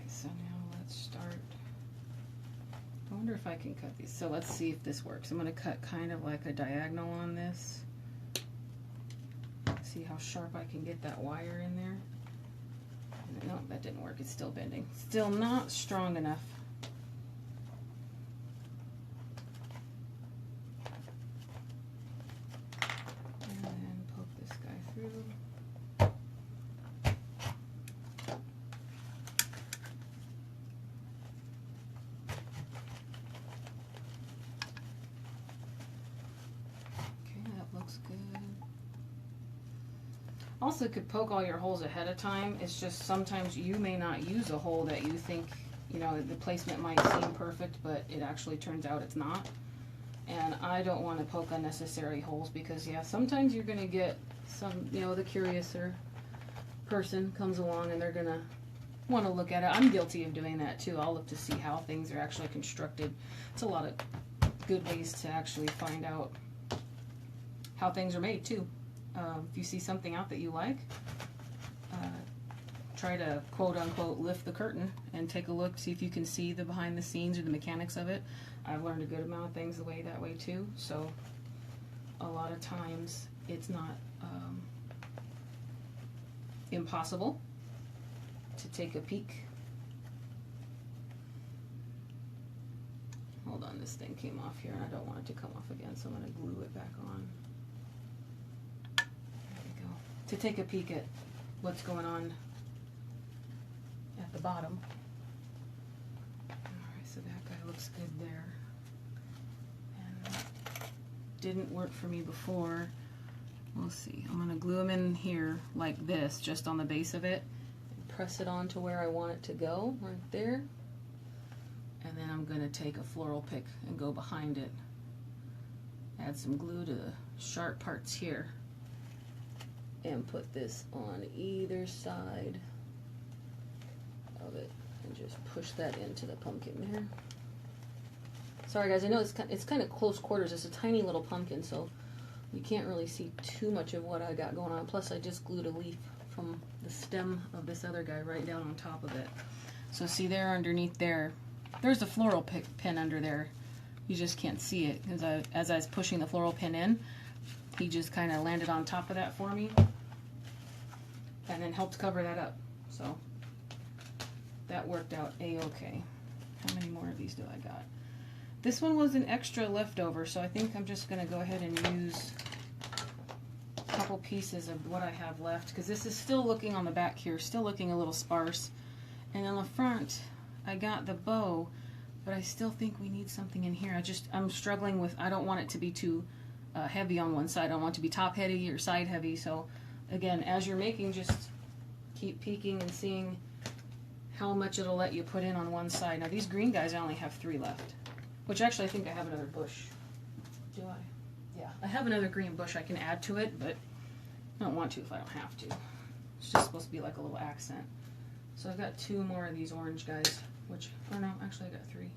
so now let's start. I wonder if I can cut these. So let's see if this works. I'm going to cut kind of like a diagonal on this. See how sharp I can get that wire in there. No, that didn't work. It's still bending. Still not strong enough. Also could poke all your holes ahead of time. It's just sometimes you may not use a hole that you think, you know, the placement might seem perfect, but it actually turns out it's not. And I don't want to poke unnecessary holes because, yeah, sometimes you're going to get some, you know, the curiouser person comes along and they're going to want to look at it. I'm guilty of doing that too. I'll look to see how things are actually constructed. It's a lot of good ways to actually find out how things are made too. If you see something out that you like, try to quote-unquote lift the curtain and take a look, see if you can see the behind the scenes or the mechanics of it. I've learned a good amount of things that way too, so a lot of times it's not impossible to take a peek. Hold on, this thing came off here and I don't want it to come off again, so I'm going to glue it back on. To take a peek at what's going on at the bottom. Alright, so that guy looks good there. And that didn't work for me before. We'll see. I'm going to glue them in here like this, just on the base of it. And press it on to where I want it to go, right there. And then I'm going to take a floral pick and go behind it. Add some glue to the sharp parts here. And put this on either side of it and just push that into the pumpkin there. Sorry guys, I know it's kind of close quarters. It's a tiny little pumpkin, so you can't really see too much of what I got going on. Plus I just glued a leaf from the stem of this other guy right down on top of it. So see there underneath there, there's a floral pin under there. You just can't see it because as I was pushing the floral pin in, he just kind of landed on top of that for me and then helped cover that up. So that worked out a-okay. How many more of these do I got? This one was an extra leftover, so I think I'm just going to go ahead and use a couple pieces of what I have left because this is still looking on the back here, still looking a little sparse. And on the front, I got the bow, but I still think we need something in here. I'm struggling with, I don't want it to be too heavy on one side. I don't want it to be top heavy or side heavy. So again, as you're making, just keep peeking and seeing how much it'll let you put in on one side. Now these green guys, I only have 3 left, which actually I think I have another bush. Do I? Yeah, I have another green bush I can add to it, but I don't want to if I don't have to. It's just supposed to be like a little accent. So I've got 2 more of these orange guys, which, oh no, actually I got 3.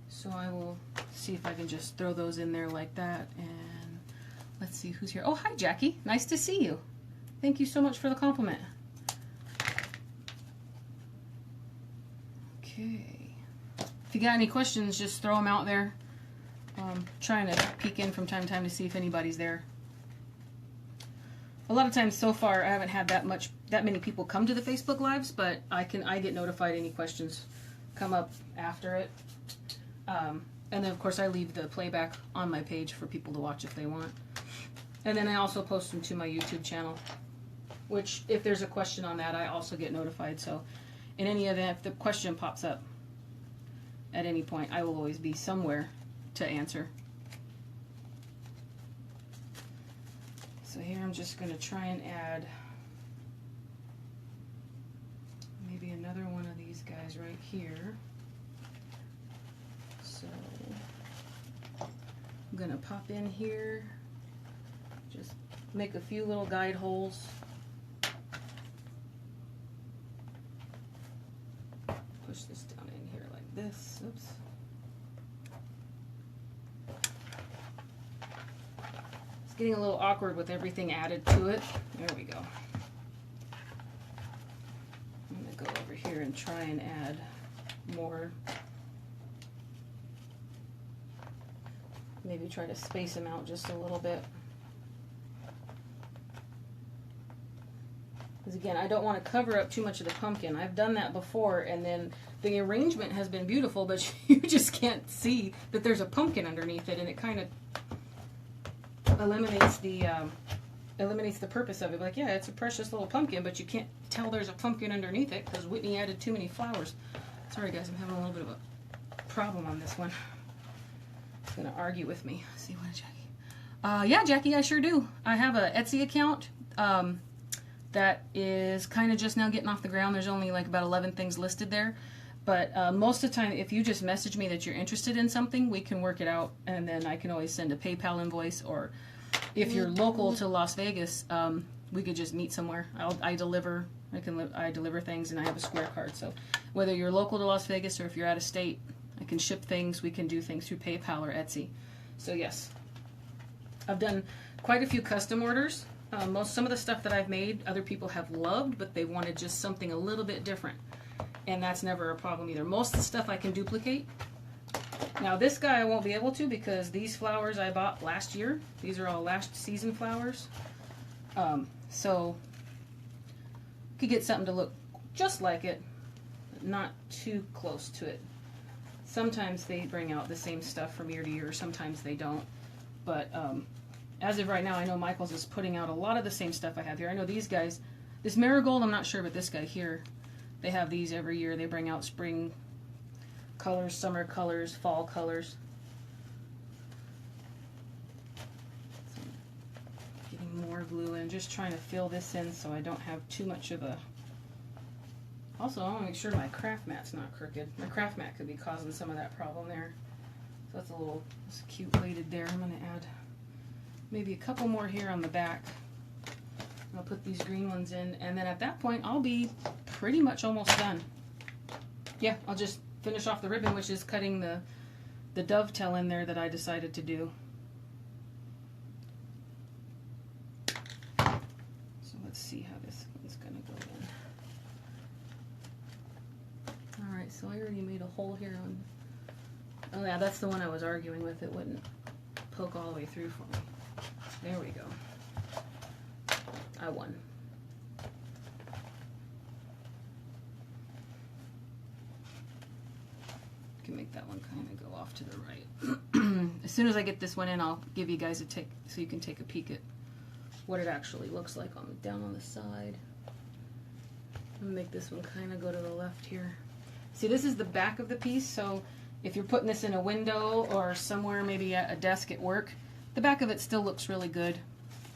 So I will see if I can just throw those in there like that, and let's see who's here. Oh, hi Jackie, nice to see you. Thank you so much for the compliment. Okay, if you got any questions, just throw them out there. Trying to peek in from time to time to see if anybody's there. a lot of times so far I haven't had that many people come to the Facebook Lives, but I get notified any questions come up after it. And then of course I leave the playback on my page for people to watch if they want. And then I also post them to my YouTube channel, which if there's a question on that, I also get notified. So in any event, if the question pops up at any point, I will always be somewhere to answer. So here I'm just going to try and add maybe another one of these guys right here. So I'm going to pop in here, just make a few little guide holes. Push this down in here like this. Oops. It's getting a little awkward with everything added to it. There we go. I'm going to go over here and try and add more. Maybe try to space them out just a little bit. Because again, I don't want to cover up too much of the pumpkin. I've done that before, and then the arrangement has been beautiful, but you just can't see that there's a pumpkin underneath it, and it kind of eliminates the purpose of it. Like, yeah, it's a precious little pumpkin, but you can't tell there's a pumpkin underneath it because Whitney added too many flowers. Sorry guys, I'm having a little bit of a problem on this one. It's gonna argue with me. Let's see what, Jackie? Yeah, Jackie, I sure do. I have a Etsy account that is kind of just now getting off the ground. There's only like about 11 things listed there. But most of the time, if you just message me that you're interested in something, we can work it out, and then I can always send a PayPal invoice, or if you're local to Las Vegas, we could just meet somewhere. I deliver things, and I have a Square card. So whether you're local to Las Vegas or if you're out of state, I can ship things. We can do things through PayPal or Etsy. So yes, I've done quite a few custom orders. Some of the stuff that I've made, other people have loved, but they wanted just something a little bit different. And that's never a problem either. Most of the stuff I can duplicate. Now this guy I won't be able to because these flowers I bought last year. These are all last season flowers. So you could get something to look just like it, but not too close to it. Sometimes they bring out the same stuff from year to year, sometimes they don't. But as of right now, I know Michael's is putting out a lot of the same stuff I have here. I know these guys, this marigold, I'm not sure, but this guy here, they have these every year. They bring out spring colors, summer colors, fall colors. So getting more glue in, just trying to fill this in so I don't have too much of a... Also, I want to make sure my craft mat's not crooked. My craft mat could be causing some of that problem there. So that's a little cute weighted there. I'm going to add maybe a couple more here on the back. I'll put these green ones in, and then at that point I'll be pretty much almost done. Yeah, I'll just finish off the ribbon, which is cutting the dovetail in there that I decided to do. So let's see how this one's going to go in. Alright, so I already made a hole here on... Oh yeah, that's the one I was arguing with. It wouldn't poke all the way through for me. There we go. I won. Can make that one kind of go off to the right. As soon as I get this one in, I'll give you guys so you can take a peek at what it actually looks like down on the side. I'm gonna make this one kind of go to the left here. See, this is the back of the piece, so if you're putting this in a window or somewhere, maybe at a desk at work, the back of it still looks really good.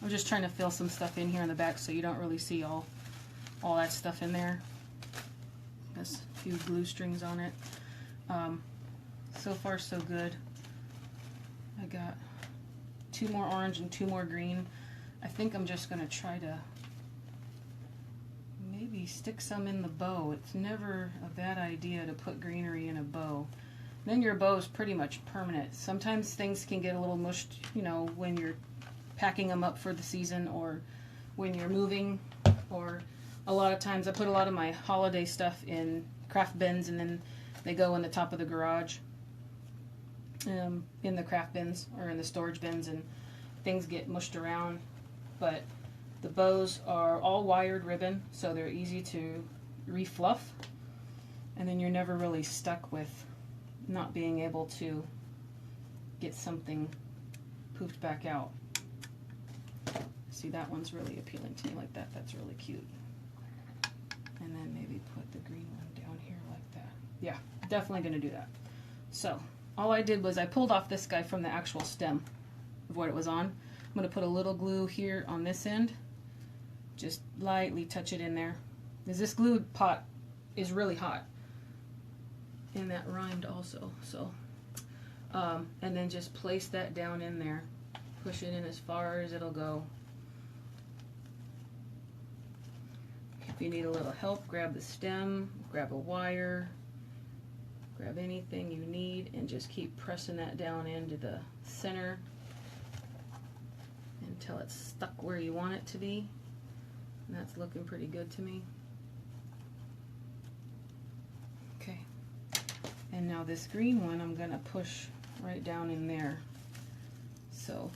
I'm just trying to fill some stuff in here in the back so you don't really see all that stuff in there. There's a few glue strings on it. So far so good. I got 2 more orange and 2 more green. I think I'm just going to try to maybe stick some in the bow. It's never a bad idea to put greenery in a bow. Then your bow is pretty much permanent. Sometimes things can get a little mushed, you know, when you're packing them up for the season or when you're moving, or a lot of times I put a lot of my holiday stuff in craft bins and then they go in the top of the garage, in the craft bins or in the storage bins, and things get mushed around. But The bows are all wired ribbon, so they're easy to refluff, and then you're never really stuck with not being able to get something poofed back out. See, that one's really appealing to me like that. That's really cute. And then maybe put the green one down here like that. Yeah, definitely going to do that. So all I did was I pulled off this guy from the actual stem of what it was on. I'm going to put a little glue here on this end. Just lightly touch it in there, because this glue pot is really hot. And that rhymed also. So, and then just place that down in there. Push it in as far as it'll go. If you need a little help, grab the stem, grab a wire, grab anything you need, and just keep pressing that down into the center until it's stuck where you want it to be. And that's looking pretty good to me. Okay. And now this green one I'm going to push right down in there. So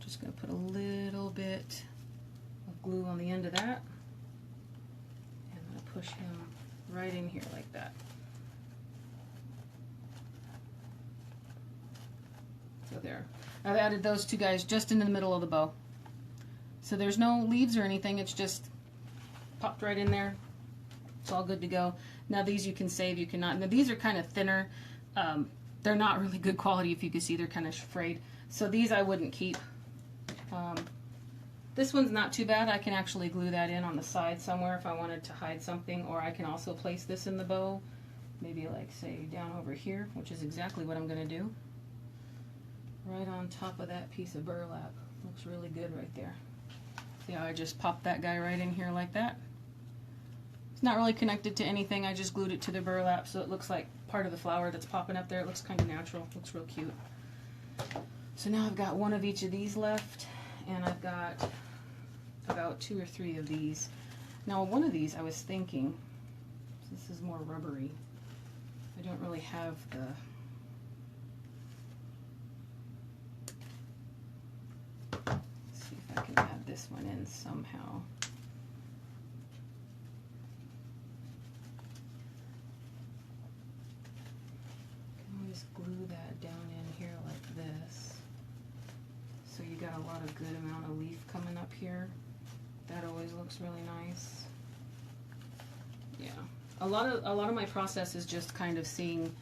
just going to put a little bit of glue on the end of that. And I'm going to push him right in here like that. So there. I've added those two guys just in the middle of the bow. So there's no leaves or anything, it's just popped right in there. It's all good to go. Now these you can save, you cannot. Now these are kind of thinner. They're not really good quality, if you can see. They're kind of frayed. So these I wouldn't keep. This one's not too bad. I can actually glue that in on the side somewhere if I wanted to hide something, or I can also place this in the bow. Maybe like say down over here, which is exactly what I'm going to do. Right on top of that piece of burlap. Looks really good right there. See how I just popped that guy right in here like that? It's not really connected to anything. I just glued it to the burlap so it looks like part of the flower that's popping up there. It looks kind of natural. Looks real cute. So now I've got one of each of these left, and I've got about 2 or 3 of these. Now one of these I was thinking, this is more rubbery. I don't really have the... Let's see if I can add this one in somehow. Glue that down in here like this, so you got a lot of good amount of leaf coming up here. That always looks really nice. Yeah, a lot of my process is just kind of seeing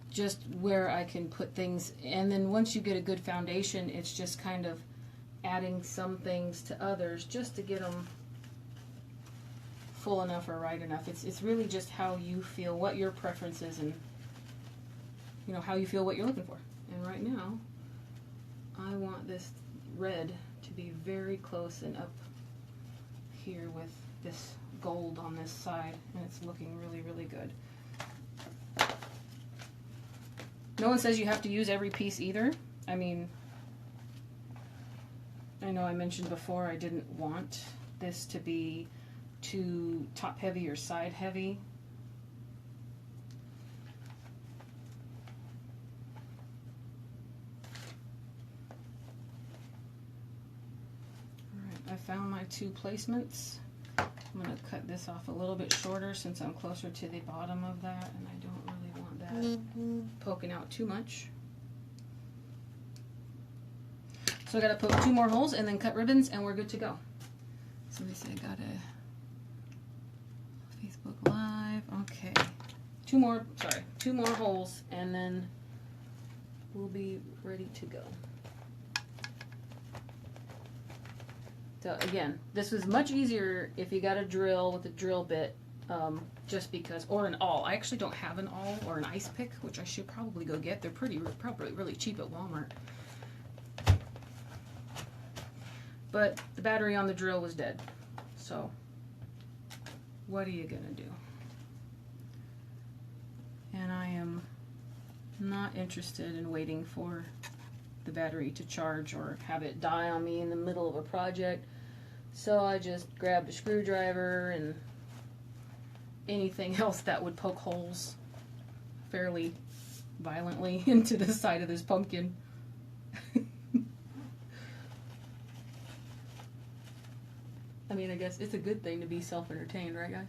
just where I can put things, and then once you get a good foundation, it's just kind of adding some things to others just to get them full enough or right enough. It's really just how you feel, what your preference is, and you know, how you feel, what you're looking for. And right now, I want this red to be very close and up here with this gold on this side, and it's looking really, really good. No one says you have to use every piece either. I mean, I know I mentioned before I didn't want this to be too top heavy or side heavy. I found my 2 placements. I'm going to cut this off a little bit shorter since I'm closer to the bottom of that, and I don't really want that poking out too much. So I got to poke 2 more holes and then cut ribbons, and we're good to go. So let me see, I got a Facebook Live. Okay. 2 more holes, and then we'll be ready to go. So again, this is much easier if you got a drill with a drill bit, just because, or an awl. I actually don't have an awl or an ice pick, which I should probably go get. They're probably really cheap at Walmart. But the battery on the drill was dead. So what are you gonna do? And I am not interested in waiting for the battery to charge or have it die on me in the middle of a project. So I just grabbed a screwdriver and anything else that would poke holes fairly violently into the side of this pumpkin. mean, I guess it's a good thing to be self-entertained, right, guys?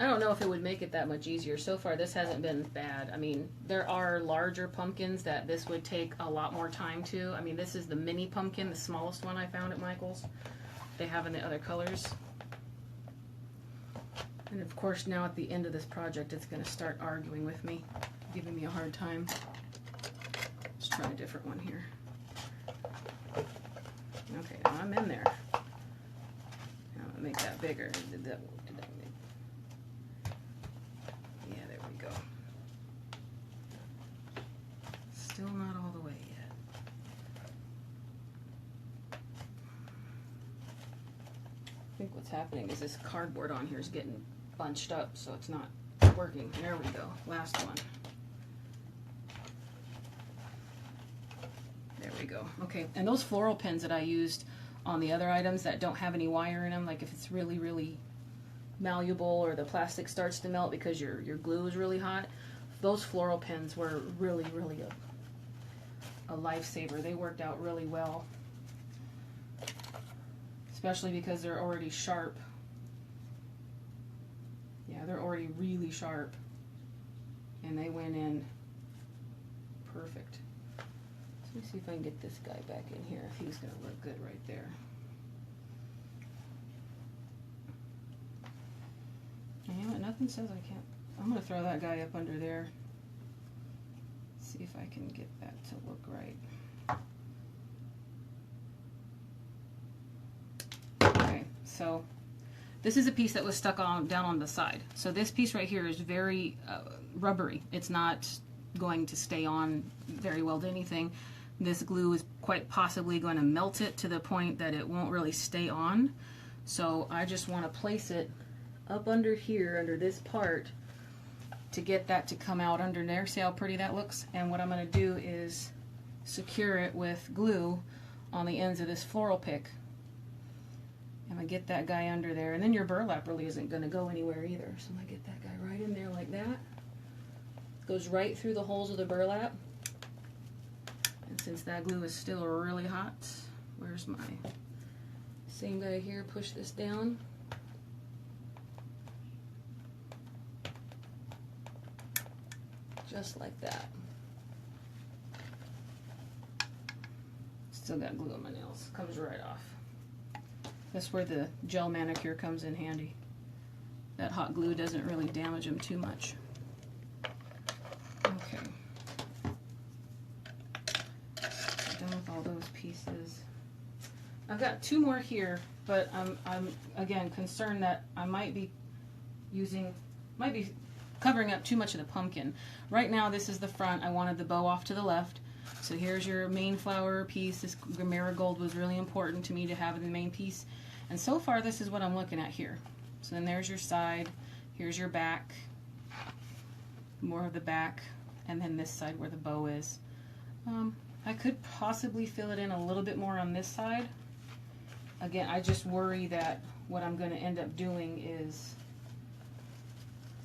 I don't know if it would make it that much easier. So far, this hasn't been bad. I mean, there are larger pumpkins that this would take a lot more time to. I mean, this is the mini pumpkin, the smallest one I found at Michael's. They have in the other colors. And of course, now at the end of this project, it's going to start arguing with me, giving me a hard time. Let's try a different one here. Okay, now I'm in there. Now I'm going to make that bigger. Did that make... Yeah, there we go. Still not all the way yet. I think what's happening is this cardboard on here is getting bunched up, so it's not working. There we go. Last one. There we go. Okay, and those floral pins that I used on the other items that don't have any wire in them, like if it's really, really malleable or the plastic starts to melt because your glue is really hot, those floral pins were really, really a lifesaver. They worked out really well, especially because they're already sharp. Yeah, they're already really sharp, and they went in perfect. So let me see if I can get this guy back in here, if he's going to look good right there. You know what, nothing says I can't. I'm going to throw that guy up under there. See if I can get that to look right. Okay, so this is a piece that was stuck on down on the side. So this piece right here is very rubbery. It's not going to stay on very well to anything. This glue is quite possibly going to melt it to the point that it won't really stay on. So I just want to place it up under here, under this part, to get that to come out under there. See how pretty that looks? And what I'm going to do is secure it with glue on the ends of this floral pick. I'm going to get that guy under there, and then your burlap really isn't going to go anywhere either. So I'm going to get that guy right in there like that. Goes right through the holes of the burlap. And since that glue is still really hot, where's my same guy here? Push this down. Just like that. Still got glue on my nails. Comes right off. That's where the gel manicure comes in handy. That hot glue doesn't really damage them too much. Okay. Done with all those pieces. I've got two more here, but I'm again concerned that I might be covering up too much of the pumpkin. Right now this is the front. I wanted the bow off to the left. So here's your main flower piece. This marigold was really important to me to have in the main piece. And so far this is what I'm looking at here. So then there's your side, here's your back, more of the back, and then this side where the bow is. I could possibly fill it in a little bit more on this side. Again, I just worry that what I'm going to end up doing is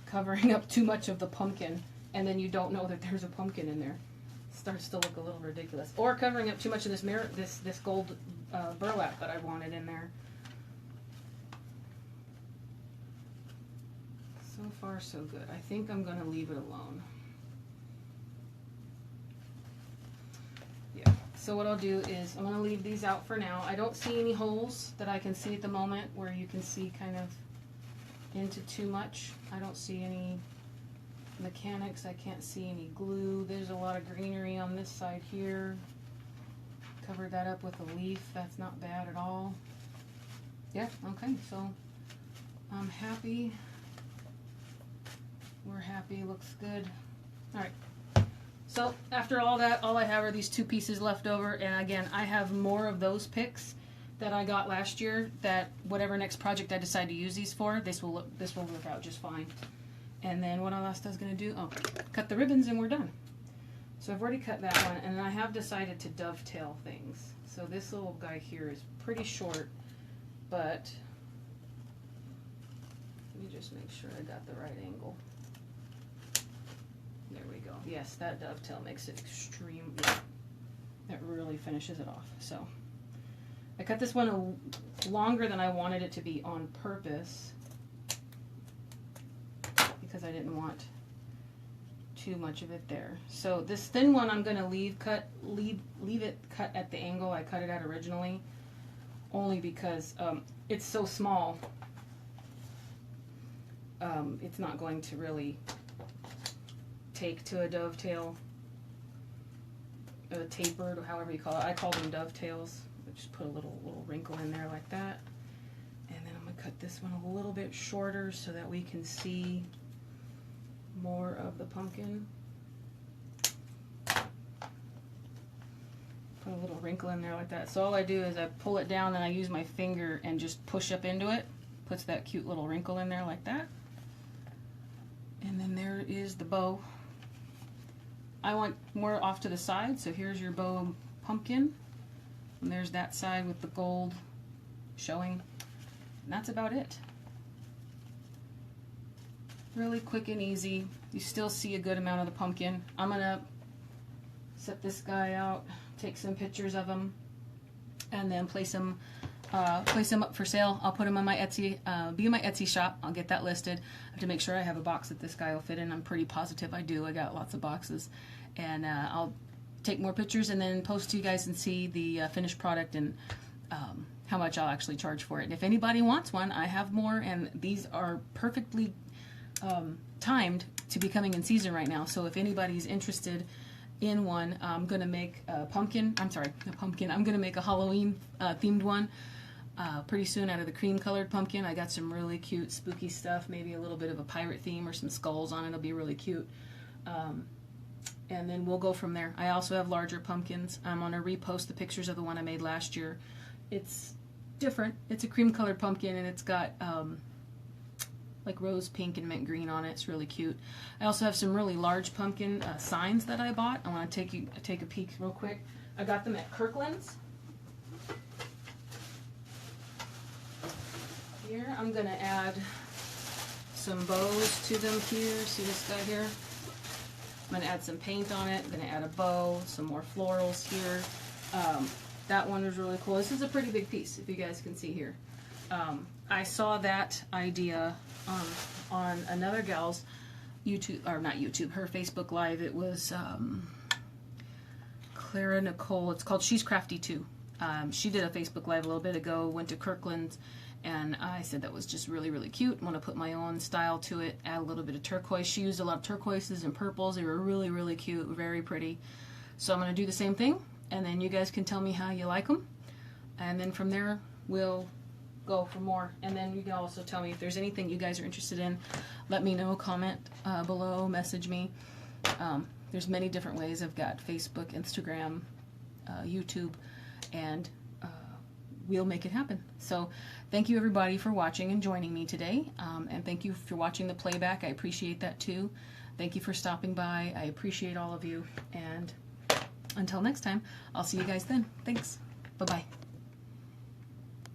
covering up too much of the pumpkin, and then you don't know that there's a pumpkin in there. It starts to look a little ridiculous. Or covering up too much of this gold burlap that I wanted in there. So far, so good. I think I'm going to leave it alone. Yeah. So what I'll do is I'm going to leave these out for now. I don't see any holes that I can see at the moment where you can see kind of into too much. I don't see any mechanics. I can't see any glue. There's a lot of greenery on this side here. Covered that up with a leaf. That's not bad at all. Yeah, okay, so I'm happy. We're happy, looks good. Alright, so after all that, all I have are these two pieces left over, and again, I have more of those picks that I got last year, that whatever next project I decide to use these for, this will work out just fine. And then what else I was going to do, cut the ribbons and we're done. So I've already cut that one, and I have decided to dovetail things. So this little guy here is pretty short, but let me just make sure I got the right angle. There we go. Yes, that dovetail makes it extreme. Yeah, it really finishes it off. So I cut this one longer than I wanted it to be on purpose because I didn't want too much of it there. So this thin one I'm going to leave it cut at the angle I cut it at originally, only because it's so small. It's not going to really take to a dovetail, tapered, or however you call it. I call them dovetails. Just put a little wrinkle in there like that, and then I'm going to cut this one a little bit shorter so that we can see more of the pumpkin. Put a little wrinkle in there like that. So all I do is I pull it down and I use my finger and just push up into it. Puts that cute little wrinkle in there like that. And then there is the bow. I want more off to the side, so here's your bow pumpkin. And there's that side with the gold showing. And that's about it. Really quick and easy. You still see a good amount of the pumpkin. I'm gonna set this guy out, take some pictures of him, and then place him up for sale. I'll put him on my Etsy, be in my Etsy shop. I'll get that listed. I have to make sure I have a box that this guy will fit in. I'm pretty positive I do. I got lots of boxes, and I'll take more pictures and then post to you guys and see the finished product and how much I'll actually charge for it. And if anybody wants one, I have more, and these are perfectly timed to be coming in season right now. So if anybody's interested in one, I'm gonna make a pumpkin. I'm sorry, a pumpkin. I'm gonna make a Halloween themed one pretty soon out of the cream colored pumpkin. I got some really cute spooky stuff, maybe a little bit of a pirate theme or some skulls on it. It'll be really cute. And then we'll go from there. I also have larger pumpkins. I'm going to repost the pictures of the one I made last year. It's different. It's a cream colored pumpkin, and it's got like rose pink and mint green on it. It's really cute. I also have some really large pumpkin signs that I bought. I want to take a peek real quick. I got them at Kirkland's. Here I'm going to add some bows to them here. See this guy here? I'm going to add some paint on it. I'm going to add a bow, some more florals here. That one was really cool. This is a pretty big piece, if you guys can see here. I saw that idea on another gal's YouTube, or not YouTube, her Facebook Live. It was Clara Nicole. It's called She's Crafty Too. She did a Facebook Live a little bit ago, went to Kirkland's, and I said that was just really, really cute. I want to put my own style to it, add a little bit of turquoise. She used a lot of turquoises and purples. They were really, really cute, very pretty. So I'm going to do the same thing, and then you guys can tell me how you like them. And then from there, we'll go for more. And then you can also tell me if there's anything you guys are interested in. Let me know, comment below, message me. There's many different ways. I've got Facebook, Instagram, YouTube, and we'll make it happen. So thank you everybody for watching and joining me today, and thank you for watching the playback. I appreciate that too. Thank you for stopping by. I appreciate all of you, and until next time, I'll see you guys then. Thanks. Bye-bye.